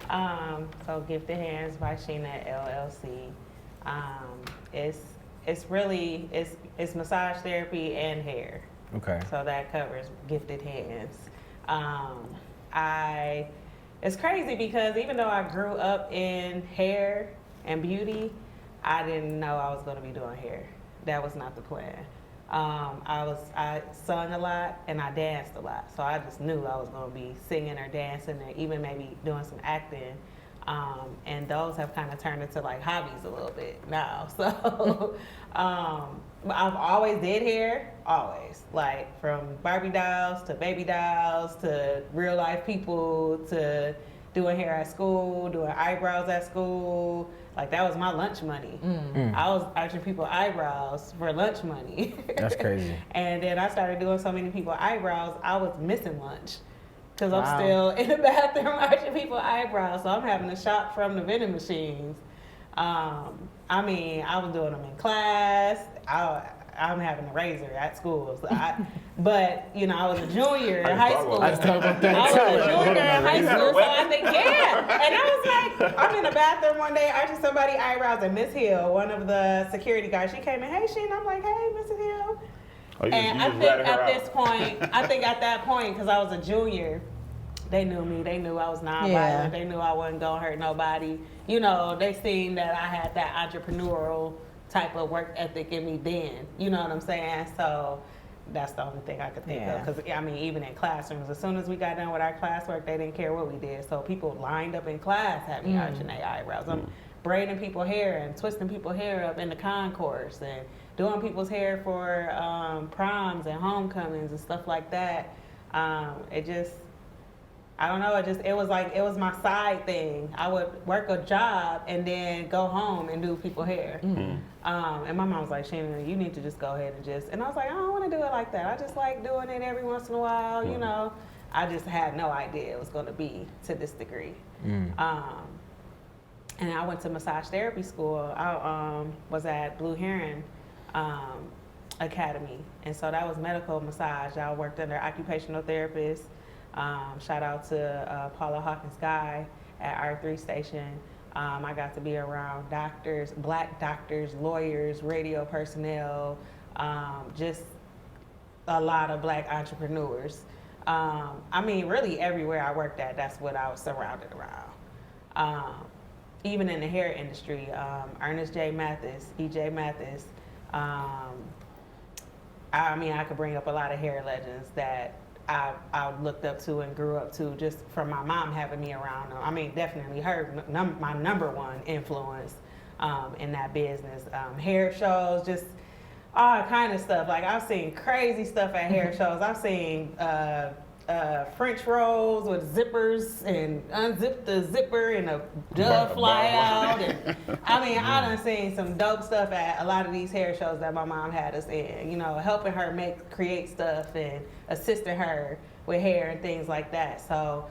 So Gifted Hands by Sheena LLC. It's massage therapy and hair. Okay. So that covers Gifted Hands. It's crazy because even though I grew up in hair and beauty, I didn't know I was going to be doing hair. That was not the plan. I sung a lot and I danced a lot, so I just knew I was going to be singing or dancing and even maybe doing some acting. And those have kind of turned into like hobbies a little bit now. So I've always did hair, always, like from Barbie dolls to baby dolls to real life people to doing hair at school, doing eyebrows at school. Like that was my lunch money. I was arching people eyebrows for lunch money. That's crazy. And then I started doing so many people eyebrows, I was missing lunch. Because Wow. I'm still in the bathroom arching people eyebrows, so I'm having to shop from the vending machines. I was doing them in class. I'm having a razor at school. So but, you know, I was a junior in high school. I just thought about that I was too. a junior in high school, so I think, yeah. And I was like, I'm in the bathroom one day arching somebody's eyebrows, and Miss Hill, one of the security guys, she came in, hey, Sheena. I'm like, hey, Mrs. Hill. And I think at that point, because I was a junior, they knew me. They knew I was nonviolent. Yeah. They knew I wasn't going to hurt nobody. You know, they seen that I had that entrepreneurial type of work ethic in me then. You know what I'm saying? So that's the only thing I could think of. Because, I mean, even in classrooms, as soon as we got done with our classwork, they didn't care what we did. So people lined up in class had me arching their eyebrows. I'm braiding people's hair and twisting people's hair up in the concourse and doing people's hair for proms and homecomings and stuff like that. I don't know, it was my side thing. I would work a job and then go home and do people's hair. And my mom was like, Sheena, you need to just go ahead and I was like, I don't want to do it like that. I just like doing it every once in a while, you know. I just had no idea it was going to be to this degree. And I went to massage therapy school. I was at Blue Heron Academy. And so that was medical massage. I worked under occupational therapists. Shout out to Paula Hawkins Guy at R3 Station. I got to be around doctors, black doctors, lawyers, radio personnel, just a lot of black entrepreneurs. I mean, really everywhere I worked at, that's what I was surrounded around. Even in the hair industry, Ernest J. Mathis, E.J. Mathis. I could bring up a lot of hair legends that I looked up to and grew up to just from my mom having me around. I mean, definitely her, my number one influence in that business. Hair shows, just all kind of stuff. Like I've seen crazy stuff at hair shows. I've seen French rolls with zippers and unzip the zipper and a dove fly out. And I done seen some dope stuff at a lot of these hair shows that my mom had us in, you know, helping her create stuff and assisting her with hair and things like that. So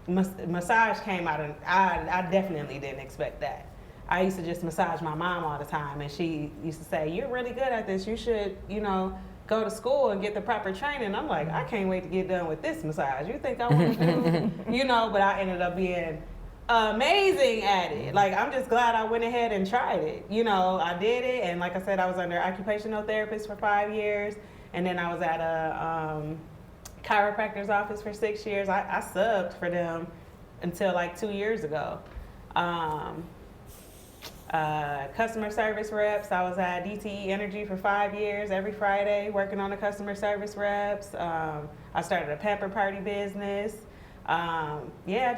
massage came out, and I definitely didn't expect that. I used to just massage my mom all the time, and she used to say, "You're really good at this. You should, go to school and get the proper training." I'm like, I can't wait to get done with this massage. You think I want to do, But I ended up being amazing at it. Like, I'm just glad I went ahead and tried it. I did it, and like I said, I was under occupational therapist for 5 years, and then I was at a chiropractor's office for 6 years. I subbed for them until like 2 years ago. Customer service reps. I was at DTE Energy for 5 years, every Friday, working on the customer service reps. I started a pamper party business. I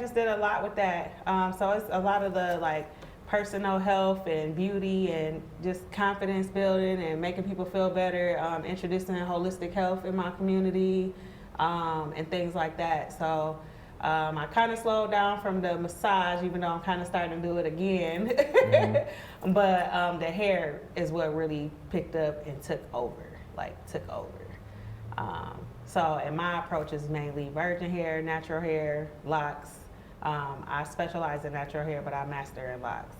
just did a lot with that. So it's a lot of the personal health and beauty and just confidence building and making people feel better, introducing holistic health in my community, and things like that. So I kind of slowed down from the massage, even though I'm kind of starting to do it again. Mm-hmm. But the hair is what really picked up and took over. And my approach is mainly virgin hair, natural hair, locks. I specialize in natural hair, but I master in locks.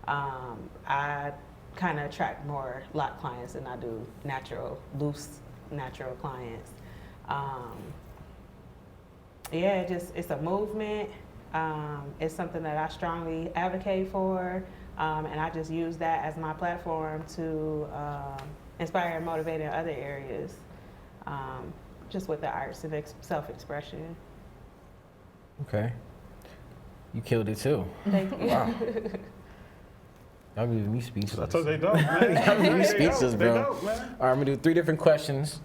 I kind of attract more lock clients than I do loose natural clients. It's a movement. It's something that I strongly advocate for, and I just use that as my platform to inspire and motivate in other areas, just with the arts and self-expression. Okay. You killed it too. Thank you. Wow. Y'all giving me speechless. I told you they don't, man. Y'all giving me speechless, They bro. don't, man. All right, I'm gonna do 3 different questions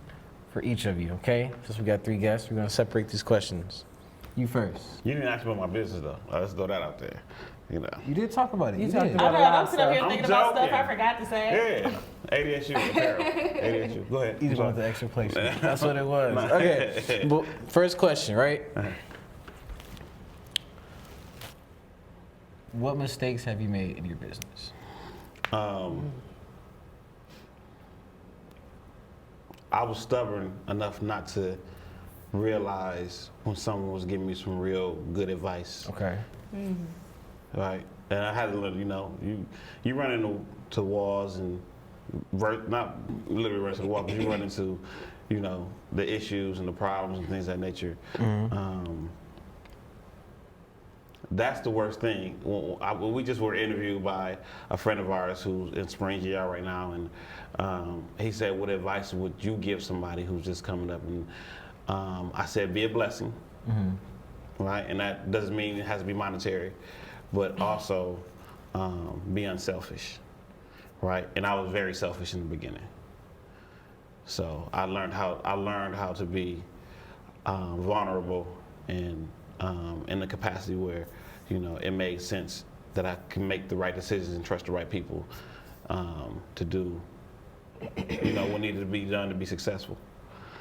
for each of you, okay? Since we got 3 guests, we're gonna separate these questions. You first. You didn't ask me about my business though. Let's throw that out there. You did talk about it. You You talked did. about I know, I'm sitting up here I'm thinking about stuff joking. I forgot to say. Yeah. ADSU apparel. ADSU. Go ahead. You just wanted the extra placement. That's what it was. Okay. But first question, right? What mistakes have you made in your business? I was stubborn enough not to realize when someone was giving me some real good advice. Okay. Right. And I had to learn, you run into walls and not literally run into the wall, but you run into, the issues and the problems and things of that nature. Mm-hmm. That's the worst thing. We just were interviewed by a friend of ours who's in Spring GR right now, and he said, "What advice would you give somebody who's just coming up?" And I said, "Be a blessing." Mm-hmm. Right, and that doesn't mean it has to be monetary, but also be unselfish. Right, and I was very selfish in the beginning, so I learned how to be vulnerable and in the capacity where, it made sense that I can make the right decisions and trust the right people to do, what needed to be done to be successful.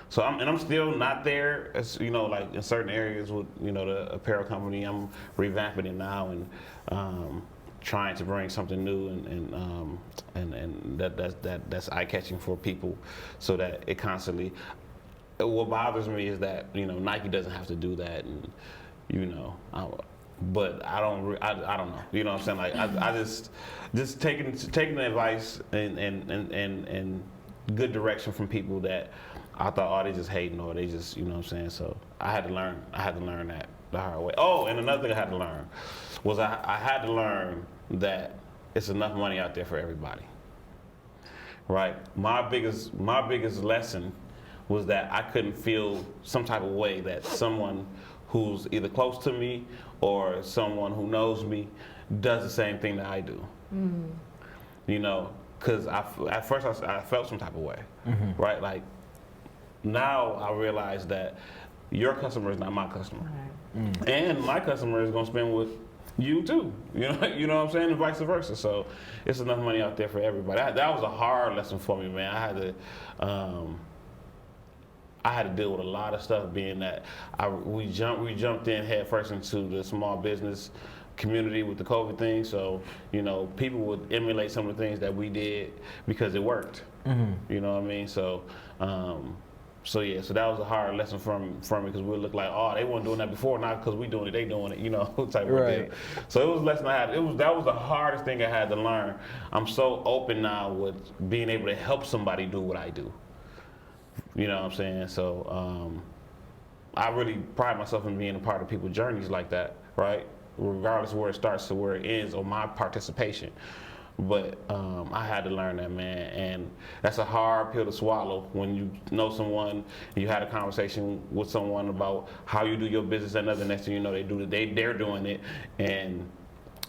So I'm still not there, as like in certain areas with the apparel company. I'm revamping it now and trying to bring something new and that's eye catching for people, so that it constantly. What bothers me is that Nike doesn't have to do that, and but I don't know. You know what I'm saying? Like I just taking the advice and good direction from people that I thought, they just hating, or they just, what I'm saying? So I had to learn that the hard way. Oh, and another thing I had to learn was I had to learn that it's enough money out there for everybody. Right? My biggest lesson was that I couldn't feel some type of way that someone who's either close to me or someone who knows me does the same thing that I do. Mm-hmm. Because at first I felt some type of way, mm-hmm. Right? Like, now I realize that your customer is not my customer. Right. Mm. And my customer is going to spend with you too. You know what I'm saying? And vice versa. So it's enough money out there for everybody. That was a hard lesson for me, man. I had to deal with a lot of stuff, being that we jumped in head first into the small business community with the COVID thing. So, people would emulate some of the things that we did because it worked. Mm-hmm. You know what I mean? So So yeah, so that was a hard lesson from me because we look like, oh, they weren't doing that before, not because we doing it, they doing it, you know, type of Right. deal. So it was a lesson I had. That was the hardest thing I had to learn. I'm so open now with being able to help somebody do what I do. You know what I'm saying? So I really pride myself in being a part of people's journeys like that, right? Regardless of where it starts to where it ends or my participation. But I had to learn that, man, and that's a hard pill to swallow when you know someone and you had a conversation with someone about how you do your business, and the next thing you know, they're doing it, and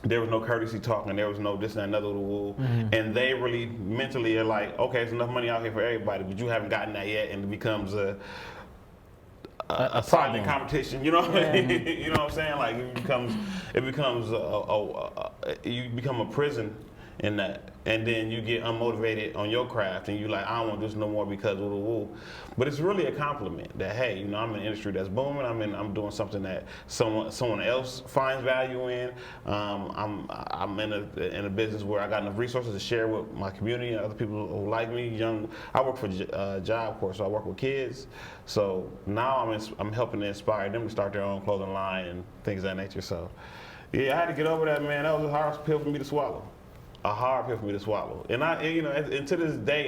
there was no courtesy talking, there was no this and another woo, and they really mentally are like, okay, there's enough money out here for everybody, but you haven't gotten that yet, and it becomes a silent competition, you know. You know what I'm saying? Like it becomes you become a prison in that, and then you get unmotivated on your craft, and you like, I don't want to do this no more because of the woo. But it's really a compliment that, hey, you know, I'm in an industry that's booming. I'm doing something that someone else finds value in. I'm in a business where I got enough resources to share with my community and other people who like me. I work for Job Corps, so I work with kids. So now I'm helping to inspire them to start their own clothing line and things of that nature. So yeah, I had to get over that, man. That was a hard pill for me to swallow. A hard pill for me to swallow, and and to this day,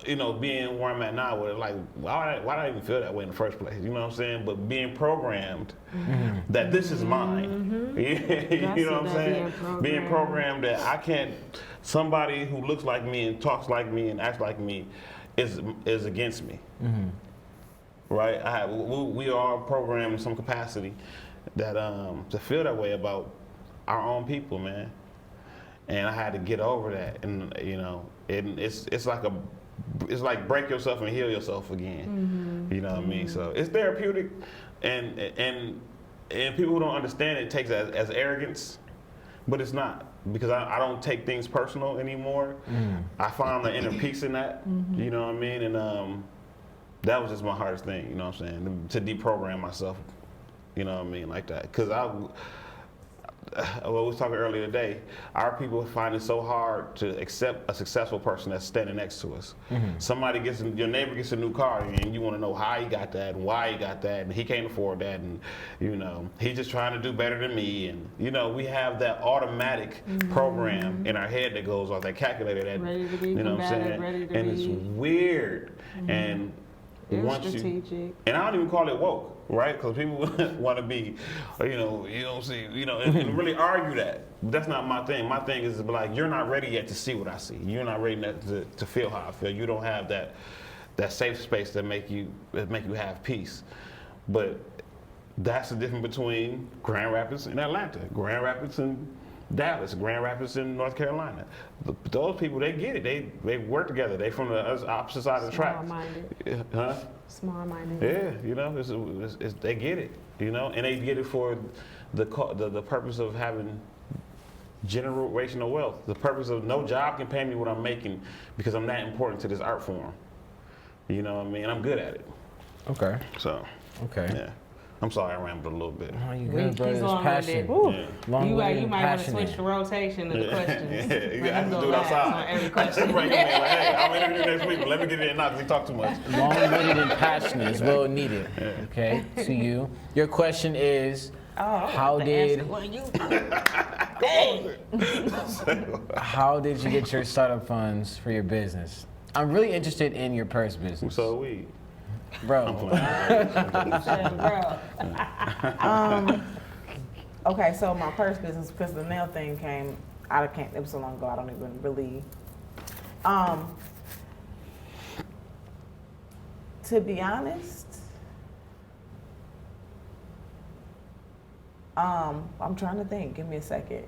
you know, being where I'm at now, where like, why did I even feel that way in the first place? You know what I'm saying? But being programmed that this is mine, you know what I'm saying? Being programmed that I can't. Somebody who looks like me and talks like me and acts like me is against me, right? We are programmed in some capacity that to feel that way about our own people, man. And I had to get over that, and you know, it's like break yourself and heal yourself again. You know what I mean? So it's therapeutic, and people who don't understand it takes it as arrogance, but it's not, because I don't take things personal anymore. I found the inner peace in that. You know what I mean? And that was just my hardest thing. You know what I'm saying? To deprogram myself. You know what I mean? Like that, because we was talking earlier today, our people find it so hard to accept a successful person that's standing next to us. Your neighbor gets a new car, and you want to know how he got that and why he got that, and he can't afford that, and you know, he's just trying to do better than me, and you know, we have that automatic program in our head that goes off, that calculator that, ready to be you know what I'm saying, and it's weird, and once strategic. And I don't even call it woke, right? Because people want to be, you don't see, and really argue that. But that's not my thing. My thing is to be like, you're not ready yet to see what I see. You're not ready to feel how I feel. You don't have that safe space that make you have peace. But that's the difference between Grand Rapids and Atlanta, Grand Rapids and Dallas, Grand Rapids in North Carolina. Those people, they get it. They work together. They from the opposite side of the tracks. Small-minded. Huh? Small-minded. Yeah, you know, it's, they get it, you know, and they get it for the purpose of having generational wealth. The purpose of no job can pay me what I'm making because I'm that important to this art form. You know what I mean? I'm good at it. Okay. So. Okay. Yeah. I'm sorry I rambled a little bit. Oh, you good, bro. It's passion. Yeah. You might want to switch the rotation of the questions. You have to do it outside. On every question. Bring him in like, hey, I'm interviewing next week, but let me get it in now because he talked too much. Long-winded and passionate is well needed. Okay, to you. Your question is, how did you get your startup funds for your business? I'm really interested in your purse business. So we. Bro. Okay, so my purse business, because the nail thing came out of camp, it was so long ago, I don't even really. To be honest, I'm trying to think. Give me a second.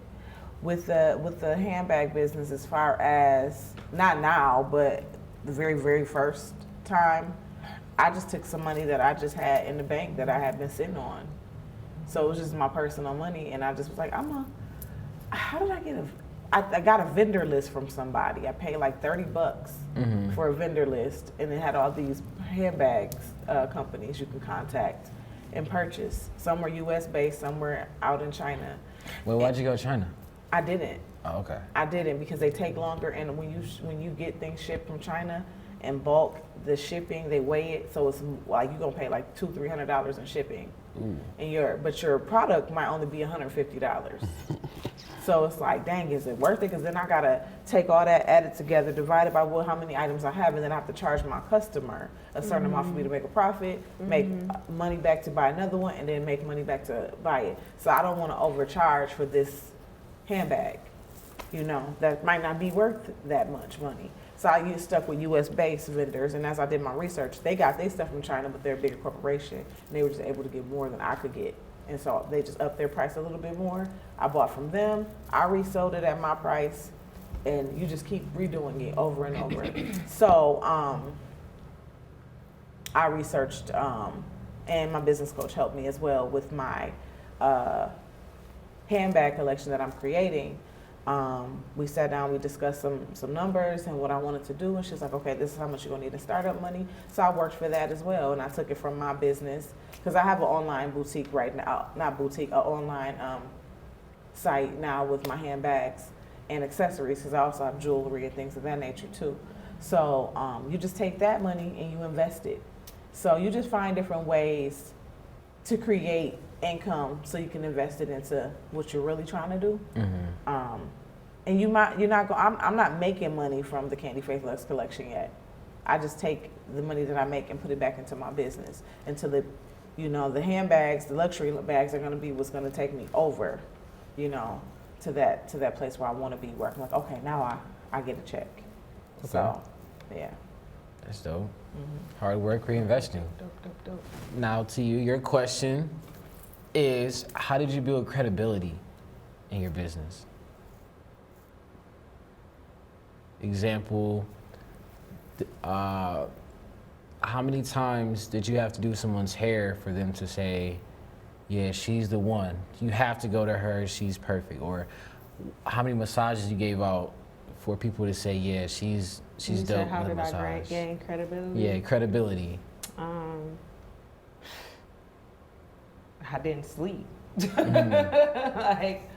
With the handbag business, as far as not now, but the very, very first time, I just took some money that I just had in the bank that I had been sitting on. So it was just my personal money, and I just was like, how did I get I got a vendor list from somebody. I paid like $30 for a vendor list, and it had all these handbags companies you can contact and purchase. Some were US based, some were out in China. Well, why'd you go to China? I didn't. Oh, okay. I didn't, because they take longer, and when you get things shipped from China, in bulk, the shipping, they weigh it, so it's like you're gonna pay like $200-300 in shipping. And your product might only be $150. So it's like, dang, is it worth it? Because then I gotta take all that, add it together, divide it by how many items I have, and then I have to charge my customer a certain amount for me to make a profit, make money back to buy another one, and then make money back to buy it. So I don't want to overcharge for this handbag, that might not be worth that much money. So I get stuck with U.S.-based vendors, and as I did my research, they got their stuff from China, but they're a bigger corporation, and they were just able to get more than I could get. And so they just upped their price a little bit more. I bought from them, I resold it at my price, and you just keep redoing it over and over. So I researched, and my business coach helped me as well with my handbag collection that I'm creating. We sat down, we discussed some numbers and what I wanted to do, and she's like, okay, this is how much you're gonna need in startup money. So I worked for that as well, and I took it from my business, because I have an online boutique right now, not boutique, an online site now with my handbags and accessories, because I also have jewelry and things of that nature too. So you just take that money and you invest it. So you just find different ways to create income so you can invest it into what you're really trying to do. And I'm not making money from the Candy Faith Lux collection yet. I just take the money that I make and put it back into my business until the handbags, the luxury bags are going to be what's going to take me over, to that place where I want to be, where I'm like, okay, now I get a check. Okay. So, yeah. That's dope. Hard work, reinvesting. Dope. Now to you, your question is, how did you build credibility in your business? Example, how many times did you have to do someone's hair for them to say, yeah, she's the one. You have to go to her, she's perfect. Or how many massages you gave out for people to say, yeah, she's You dope said, how with a did I massage. gain credibility? Yeah, credibility. I didn't sleep. Like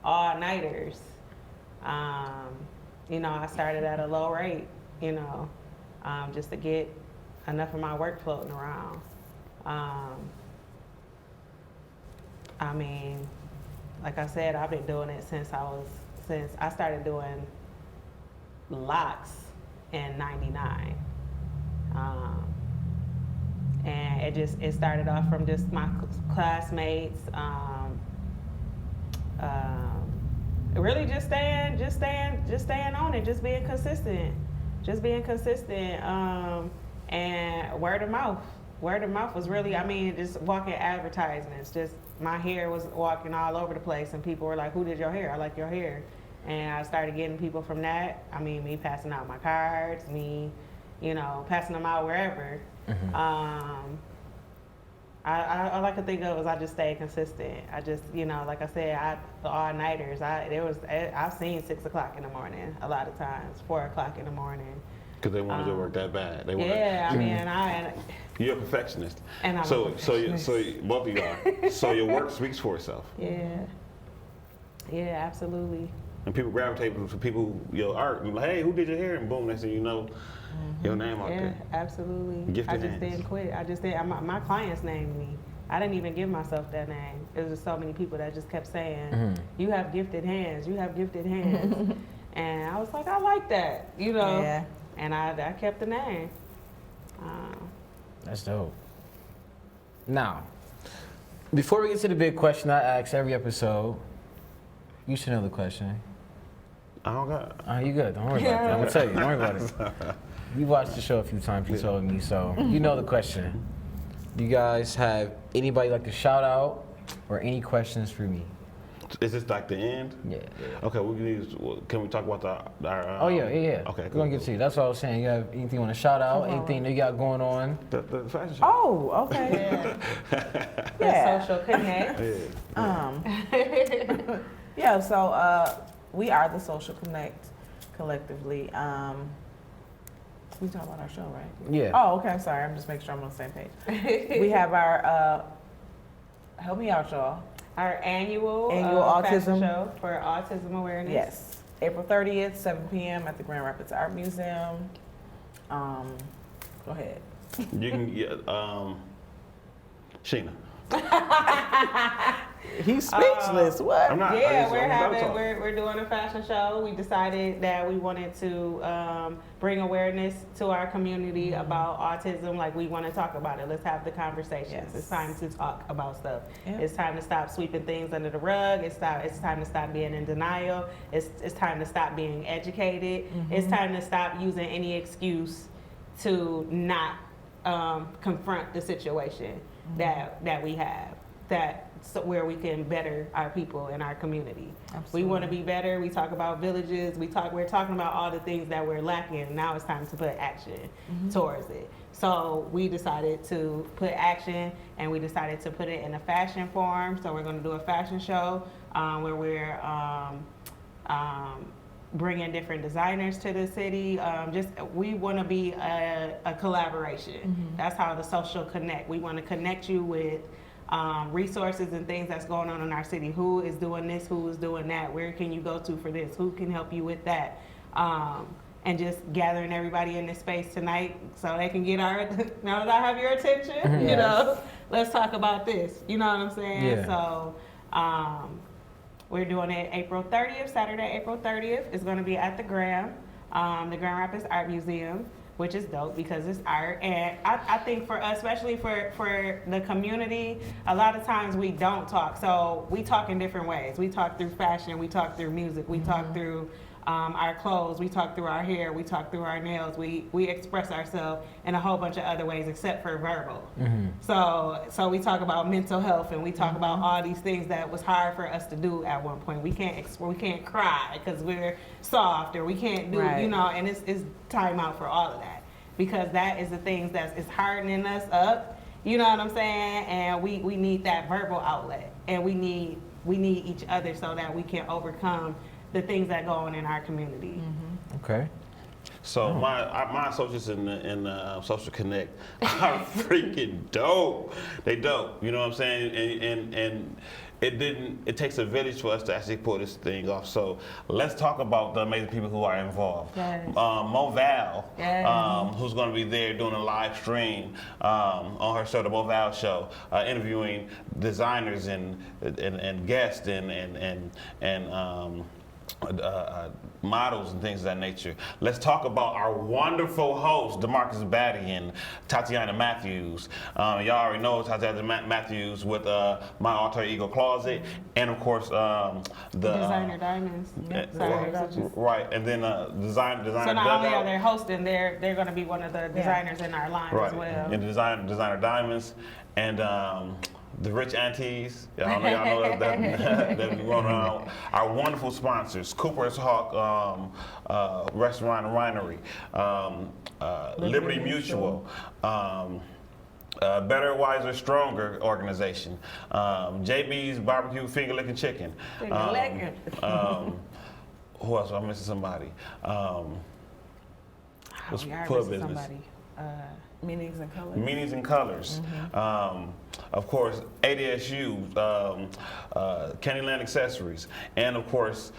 all-nighters. I started at a low rate, just to get enough of my work floating around. Like I said, I've been doing it since I started doing locks in '99. And it started off from just my classmates, really just staying on it, just being consistent, and word of mouth. Word of mouth was really, just walking advertisements. Just my hair was walking all over the place, and people were like, "Who did your hair? I like your hair." And I started getting people from that. Me passing out my cards, me, passing them out wherever. All I could think of was I just stayed consistent. I just, like I said, the all-nighters. I've seen 6 o'clock in the morning a lot of times, 4 o'clock in the morning. Because they wanted to work that bad. You're a perfectionist. And I'm a so perfectionist. both of you are. So your work speaks for itself. Yeah, absolutely. And people gravitate to people, your art, and like, hey, who did your hair? And boom, next thing you know, your name out there. Yeah, absolutely. Gifted I just hands. didn't quit. I just didn't. My clients named me. I didn't even give myself that name. It was just so many people that just kept saying, "You have gifted hands. You have gifted hands." And I was like, I like that, Yeah. And I kept the name. That's dope. Now, before we get to the big question I ask every episode, you should know the question. I don't got. Oh, you good. Don't worry about it. I'm going to tell you. Don't worry about it. You watched the show a few times, you told me, so you know the question. Do you guys have anybody like to shout out or any questions for me? Is this like the end? Yeah. Okay, can we talk about our Oh, yeah. Okay, We're going to get to you. That's what I was saying. You have anything you want to shout out? Anything that you got going on? The fashion show. Oh, okay. The social connect. Yeah, so we are the Social Connect collectively. We talking about our show, right? Yeah. Oh, okay. I'm sorry. I'm just making sure I'm on the same page. We have our help me out, y'all. Our annual autism fashion show for autism awareness. Yes, April 30th, 7 p.m. at the Grand Rapids Art Museum. Go ahead. You can get Sheena. He's speechless. What? I'm not. Yeah, I'm we're doing a fashion show. We decided that we wanted to bring awareness to our community about autism. Like, we want to talk about it. Let's have the conversations. Yes. It's time to talk about stuff. Yep. It's time to stop sweeping things under the rug. It's time to stop being in denial. It's time to stop being educated. It's time to stop using any excuse to not confront the situation that we have. Where we can better our people in our community. Absolutely. We want to be better. We talk about villages. We're talking about all the things that we're lacking. Now it's time to put action towards it. So we decided to put action, and we decided to put it in a fashion form. So we're going to do a fashion show where we're bringing different designers to the city. We want to be a collaboration. That's how the social connect. We want to connect you with resources and things that's going on in our city. Who is doing this? Who is doing that? Where can you go to for this? Who can help you with that? And just gathering everybody in this space tonight so they can get now that I have your attention, you know, let's talk about this. You know what I'm saying? Yeah. So we're doing it April 30th, Saturday, April 30th. It's going to be at the Grand Rapids Art Museum, which is dope because it's art. And I think for us, especially for the community, a lot of times we don't talk. So we talk in different ways. We talk through fashion, we talk through music, we talk through our clothes, we talk through our hair, we talk through our nails. We express ourselves in a whole bunch of other ways except for verbal. So we talk about mental health, and we talk about all these things that was hard for us to do at one point. We can't cry because we're soft, or we can't do, Right. you know, and it's time out for all of that, because that is the things it's hardening us up, you know what I'm saying? And we need that verbal outlet, and we need each other so that we can overcome the things that go on in our community. Okay. So my associates in the Social Connect are freaking dope. They dope. You know what I'm saying? And it takes a village for us to actually pull this thing off. So let's talk about the amazing people who are involved. Yes. Mo Val, Yes. who's going to be there doing a live stream on her show, the Mo Val Show, interviewing designers and guests and models and things of that nature. Let's talk about our wonderful hosts, DeMarcus Batty and Tatiana Matthews. Y'all already know Tatiana Matthews with My Alter Ego Closet, and of course the Designer Diamonds. Right, and then designer. So not only are they hosting, they're going to be one of the designers in our line as well. And designer Diamonds, and the Rich Aunties. Y'all know that we run around. Our wonderful sponsors: Cooper's Hawk Restaurant and Winery, Liberty Mutual. Better, Wiser, Stronger organization, JB's Barbecue Finger Licking Chicken. Who else? I'm missing somebody. What's We are pub missing business? somebody. Meanings and colors. Meanings and Colors. Of course, ADSU, Candyland Accessories, and of course,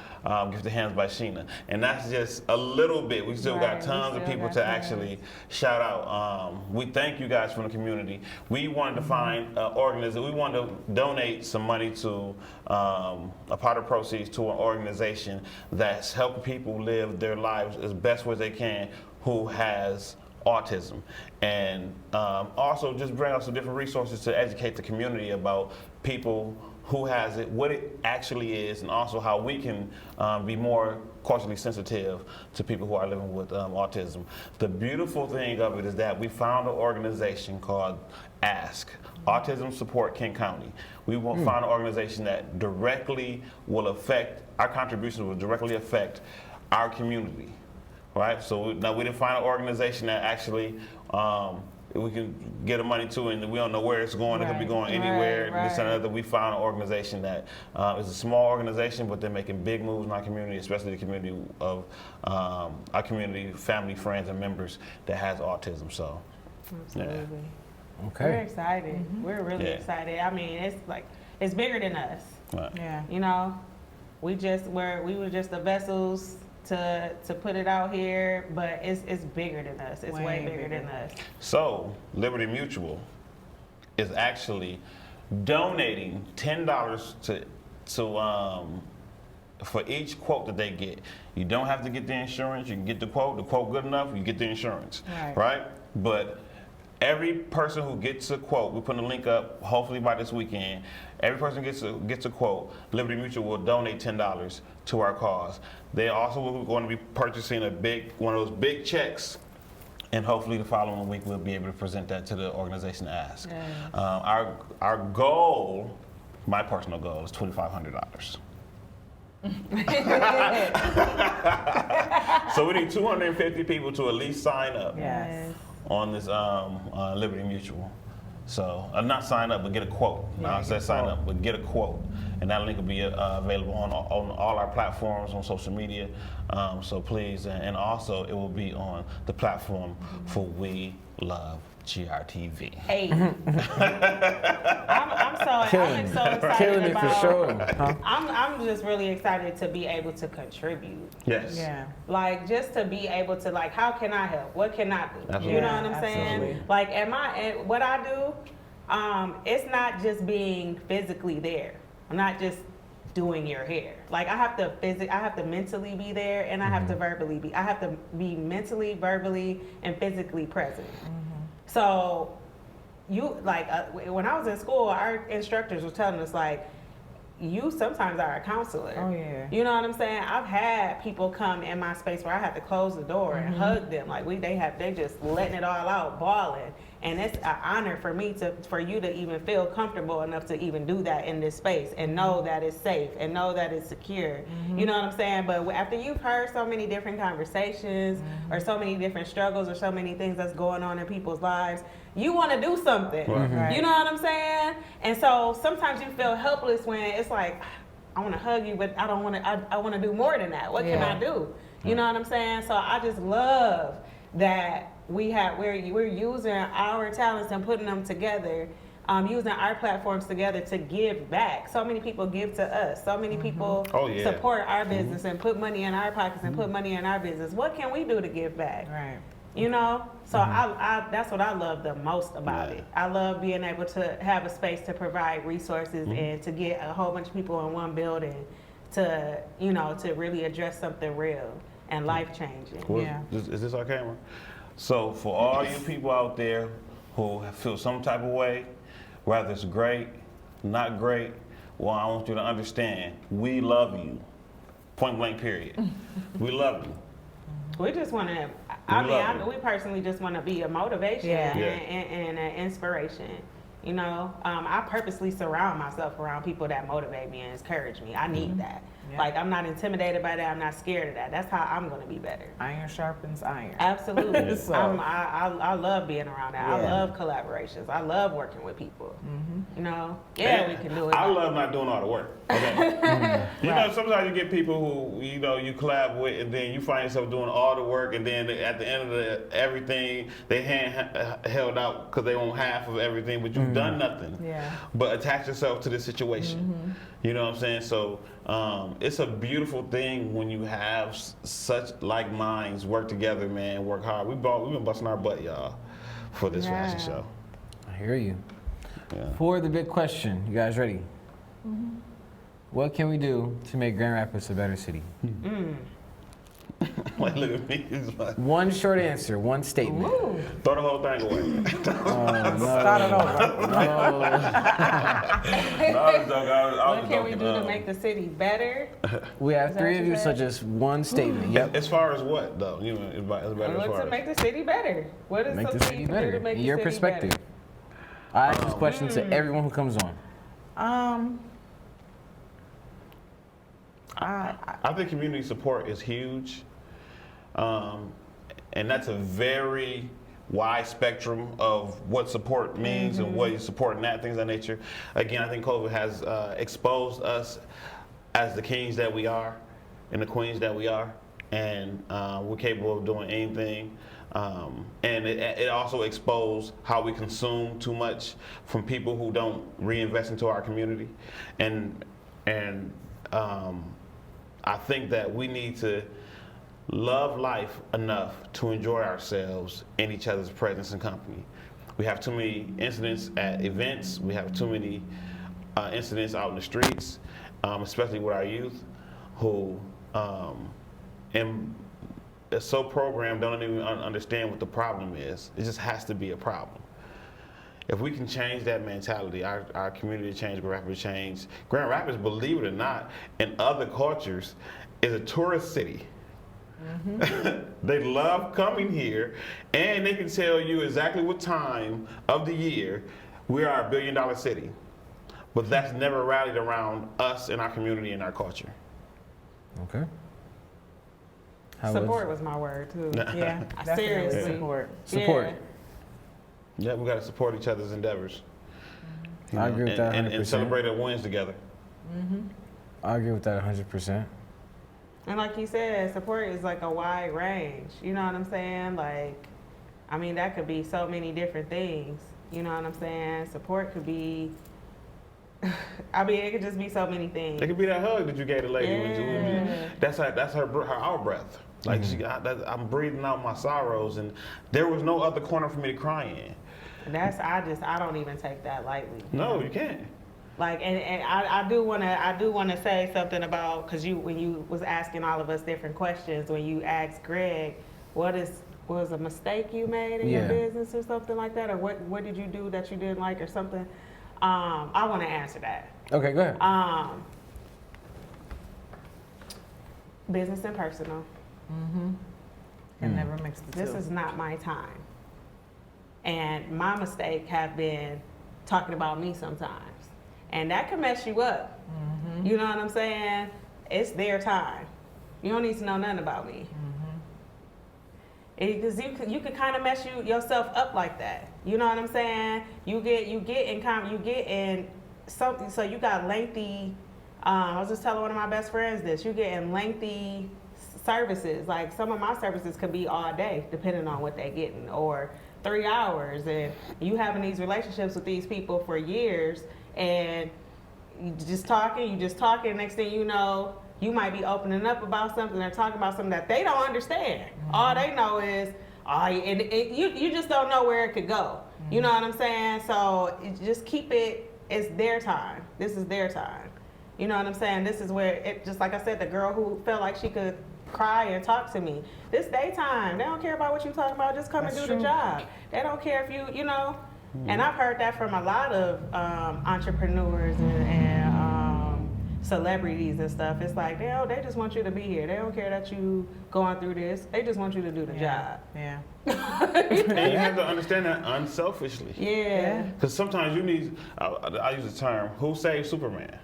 Gifted Hands by Sheena. And that's just a little bit. We still got Right, tons we of still people got to tons. actually shout out. We thank you guys from the community. We wanted to find organization. We wanted to donate some money to a part of proceeds to an organization that's helping people live their lives as best as they can who has autism, and also just bring out some different resources to educate the community about people who has it, what it actually is, and also how we can be more culturally sensitive to people who are living with autism. The beautiful thing of it is that we found an organization called ASK, Autism Support King County. We will find an organization that directly will affect, our contributions will directly affect our community. Right, so now we didn't find an organization that actually we can get the money to, and we don't know where it's going. It could be going anywhere. This and other. We found an organization that is a small organization, but they're making big moves in our community, especially the community of our community, family, friends, and members that has autism. So, Absolutely. We're Okay. excited. We're really excited. I mean, it's bigger than us. right. Yeah. You know, we were just the vessels to put it out here, but it's bigger than us. It's way bigger than us. So Liberty Mutual is actually donating $10 for each quote that they get. You don't have to get the insurance. You can get the quote good enough, you get the insurance, right? But every person who gets a quote, we're putting a link up hopefully by this weekend. Every person gets a quote, Liberty Mutual will donate $10 to our cause. They also will going to be purchasing one of those big checks, and hopefully the following week we'll be able to present that to the organization to ask. Our goal, my personal goal, is $2,500. So we need 250 people to at least sign up on this Liberty Mutual. So not sign up, but get a quote. Now I said sign up, but get a quote, and that link will be available on all our platforms on social media. So please, and also it will be on the platform for We Love GRTV. Hey, I'm so excited Killing it for sure. Huh? I'm just really excited to be able to contribute. Yes. Yeah. Like, just to be able to, like, how can I help? What can I do? Absolutely. You know what I'm saying? Absolutely. Like, what I do, it's not just being physically there. I'm not just doing your hair. Like, I have to mentally be there, and I have to verbally be. I have to be mentally, verbally, and physically present. So, when I was in school, our instructors were telling us, like, you sometimes are a counselor. Oh, yeah. You know what I'm saying? I've had people come in my space where I had to close the door and hug them. Like, they just letting it all out, bawling. And it's an honor for me for you to even feel comfortable enough to even do that in this space and know that it's safe and know that it's secure. You know what I'm saying? But after you've heard so many different conversations or so many different struggles or so many things that's going on in people's lives, you want to do something. Right. You know what I'm saying? And so sometimes you feel helpless when it's like, I want to hug you, but I don't want to. I want to do more than that. What can I do? You know what I'm saying? So I just love that we're using our talents and putting them together, using our platforms together to give back. So many people give to us. So many people support our business and put money in our pockets and put money in our business. What can we do to give back? Right. You know, so I that's what I love the most about it. I love being able to have a space to provide resources and to get a whole bunch of people in one building to, you know, to really address something real and life changing. Is this our camera? So for all you people out there who feel some type of way, whether it's great, not great, well, I want you to understand, we love you. Point blank period. We love you. We just want to, we personally just want to be a motivation and an inspiration. You know, I purposely surround myself around people that motivate me and encourage me. I need that. Yeah. Like, I'm not intimidated by that. I'm not scared of that. That's how I'm going to be better. Iron sharpens iron. Absolutely. So, I love being around that. I love collaborations. I love working with people. You know, we can do it. I love not doing all the work. Okay? You know, sometimes you get people who, you know, you collab with, and then you find yourself doing all the work, and then at the end of everything, they held out because they want half of everything, but you've done nothing. Yeah. But attach yourself to the situation. You know what I'm saying? So it's a beautiful thing when you have such like minds work together, man, work hard. We've been busting our butt, y'all, for this fashion show. I hear you. Yeah. For the big question, you guys ready? What can we do to make Grand Rapids a better city? Like, look at me. Like, One short answer, one statement. throw the whole thing away. Start it over. What can we do to make the city better? We have Is that three what of you you, so said? just one statement. Yep. As far as what, though? You know, What's to make the city better? What is Make the something city you can do to better. make In the your city perspective. better? I ask this question to everyone who comes on. I think community support is huge, and that's a very wide spectrum of what support means and what you support and that, things of that nature. Again, I think COVID has exposed us as the kings that we are and the queens that we are, and we're capable of doing anything. And it also exposed how we consume too much from people who don't reinvest into our community, and I think that we need to love life enough to enjoy ourselves in each other's presence and company. We have too many incidents at events. We have too many incidents out in the streets, especially with our youth, who and are so programmed, don't even understand what the problem is. It just has to be a problem. If we can change that mentality, our community change, Grand Rapids change. Grand Rapids, believe it or not, in other cultures, is a tourist city. They love coming here, and they can tell you exactly what time of the year we are a $1 billion city. But that's never rallied around us and our community and our culture. Okay. Support was my word too. Yeah, definitely Seriously. support. Support. Yeah, we got to support each other's endeavors. You I know, agree with that 100%. and celebrate our wins together. I agree with that 100%. And like you said, support is like a wide range. You know what I'm saying? Like, I mean, that could be so many different things. You know what I'm saying? Support could be, I mean, it could just be so many things. It could be that hug that you gave the lady. Yeah. That's her out breath. Like I'm breathing out my sorrows, and there was no other corner for me to cry in. I don't even take that lightly. No, you can't. Like, and I do wanna say something about, because when you was asking all of us different questions, when you asked Greg, was a mistake you made in your business or something like that, or what did you do that you didn't like or something? I want to answer that. Okay, go ahead. Business and personal. And never mix the two. This is not my time. And my mistake have been talking about me sometimes. And that can mess you up. You know what I'm saying? It's their time. You don't need to know nothing about me. Because you can kind of mess yourself up like that. You know what I'm saying? You get in something. So you got lengthy. I was just telling one of my best friends this. You get in lengthy services. Like some of my services could be all day, depending on what they're getting, or 3 hours. And you having these relationships with these people for years, and you just talking. Next thing you know, you might be opening up about something or talking about something that they don't understand. All they know is, you just don't know where it could go. You know what I'm saying? So just keep it, it's their time. This is their time. You know what I'm saying? This is where, just like I said, the girl who felt like she could cry and talk to me. This daytime, they don't care about what you talking about, just come and do the job. They don't care if you know. And I've heard that from a lot of entrepreneurs and celebrities and stuff. It's like, they just want you to be here. They don't care that you going through this. They just want you to do the job. Yeah. And you have to understand that unselfishly. Yeah. Because sometimes you need, I use the term, who saved Superman?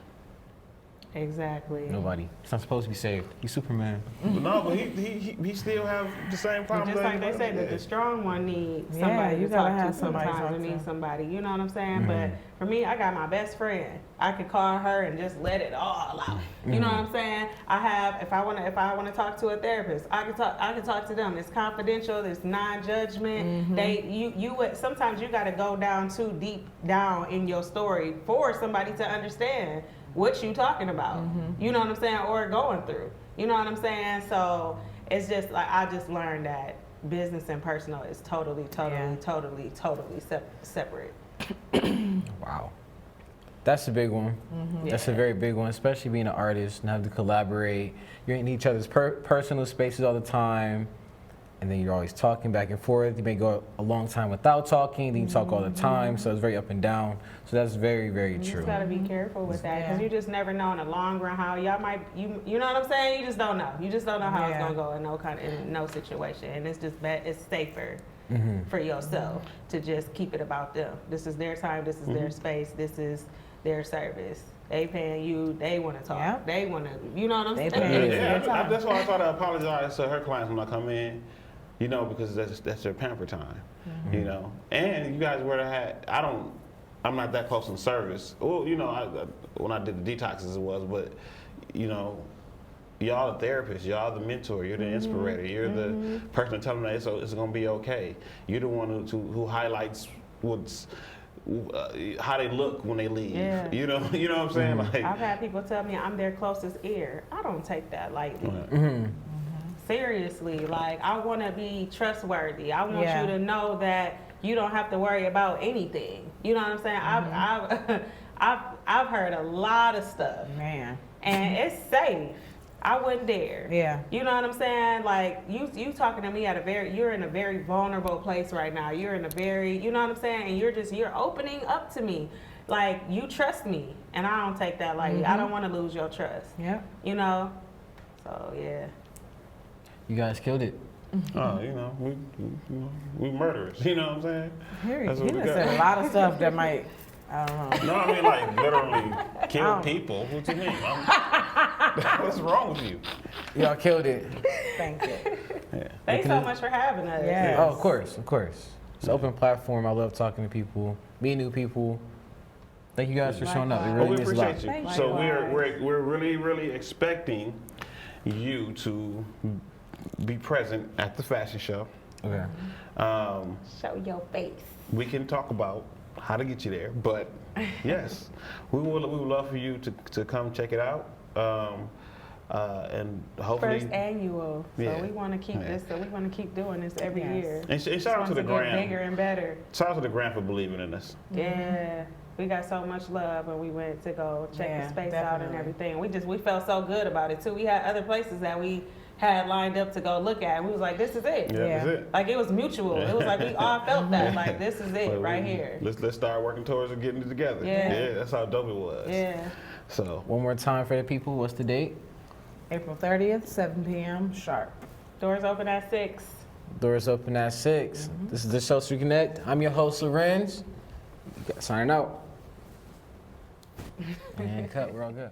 Exactly. Nobody. It's not supposed to be saved. He's Superman. No, but he still have the same problem. Just like they say that the strong one needs somebody you to gotta talk have to somebody to sometimes, talk or to. need somebody. You know what I'm saying? But for me, I got my best friend. I could call her and just let it all out. You know what I'm saying? I have, if I want to talk to a therapist, I can talk to them. It's confidential. There's non-judgment. Sometimes you got to go down too deep down in your story for somebody to understand what you talking about. You know what I'm saying? Or going through. You know what I'm saying? So it's just like, I just learned that business and personal is totally separate. Wow. That's a big one. That's a very big one, especially being an artist and having to collaborate. You're in each other's personal spaces all the time, and then you're always talking back and forth. You may go a long time without talking, then you talk all the time, so it's very up and down. So that's very, very You true. just gotta be careful with that, because you just never know in the long run how y'all might, you know what I'm saying? You just don't know. You just don't know how it's gonna go in no situation, and it's just it's safer for yourself to just keep it about them. This is their time. This is their space. This is their service. They paying you. They want to talk. Yeah. They want to. You know what I'm saying? That's why I try to apologize to her clients when I come in. You know, because that's their pamper time. You know, and you guys wear the hat. I'm not that close in service. Well, you know, when I did the detoxes, it was, but you know, y'all the therapist, y'all the mentor, you're the inspirator, you're the person telling them that it's gonna be okay. You're the one who highlights how they look when they leave. Yeah. You know what I'm saying? Like, I've had people tell me I'm their closest ear. I don't take that lightly. seriously. Like, I want to be trustworthy. I want Yeah. you to know that you don't have to worry about anything. You know what I'm saying? I've heard a lot of stuff, Man. and it's safe. I wouldn't dare. Yeah. You know what I'm saying? Like, you talking to me you're in a very vulnerable place right now. You're in a very, you know what I'm saying? And you're opening up to me. Like, you trust me, and I don't take that lightly. I don't want to lose your trust. Yeah. You know? So, yeah. You guys killed it. Oh, you know, we murderers. You know what I'm saying? That's He what we done got. said a lot of stuff that might, I don't know. No, I mean like literally kill people. What you mean? What's wrong with you? Y'all killed it. Thank you. Yeah. Thanks so much for having us. Yeah. Oh, of course. It's an open platform. I love talking to people, meeting new people. Thank you guys for showing up. It Well, really we means a lot. appreciate you. Thank So you. we're really expecting you to be present at the fashion show. Okay. Show your face. We can talk about how to get you there, but yes, we would love for you to come check it out. And hopefully, First annual. So Yeah. we want to keep this. So we want to keep doing this every Yes. year. and shout Just out want to the get bigger Gram. and better. Shout out to the Gram for believing in us. Yeah. We got so much love when we went to go check Yeah, the space out and definitely. everything. We felt so good about it too. We had other places that we had lined up to go look at, and we was like, this is it. Yeah, that's Yeah. it. Like, it was mutual. It was like we all felt that. Like, this is it But right here. Let's start working towards it, getting it together. Yeah. That's how dope it was. Yeah. So One more time for the people. What's the date? April 30th, 7 p.m. sharp. Doors open at 6. Doors open at 6. This is the show Street Connect. I'm your host, Lorenz. Signing out. And cut. We're all good.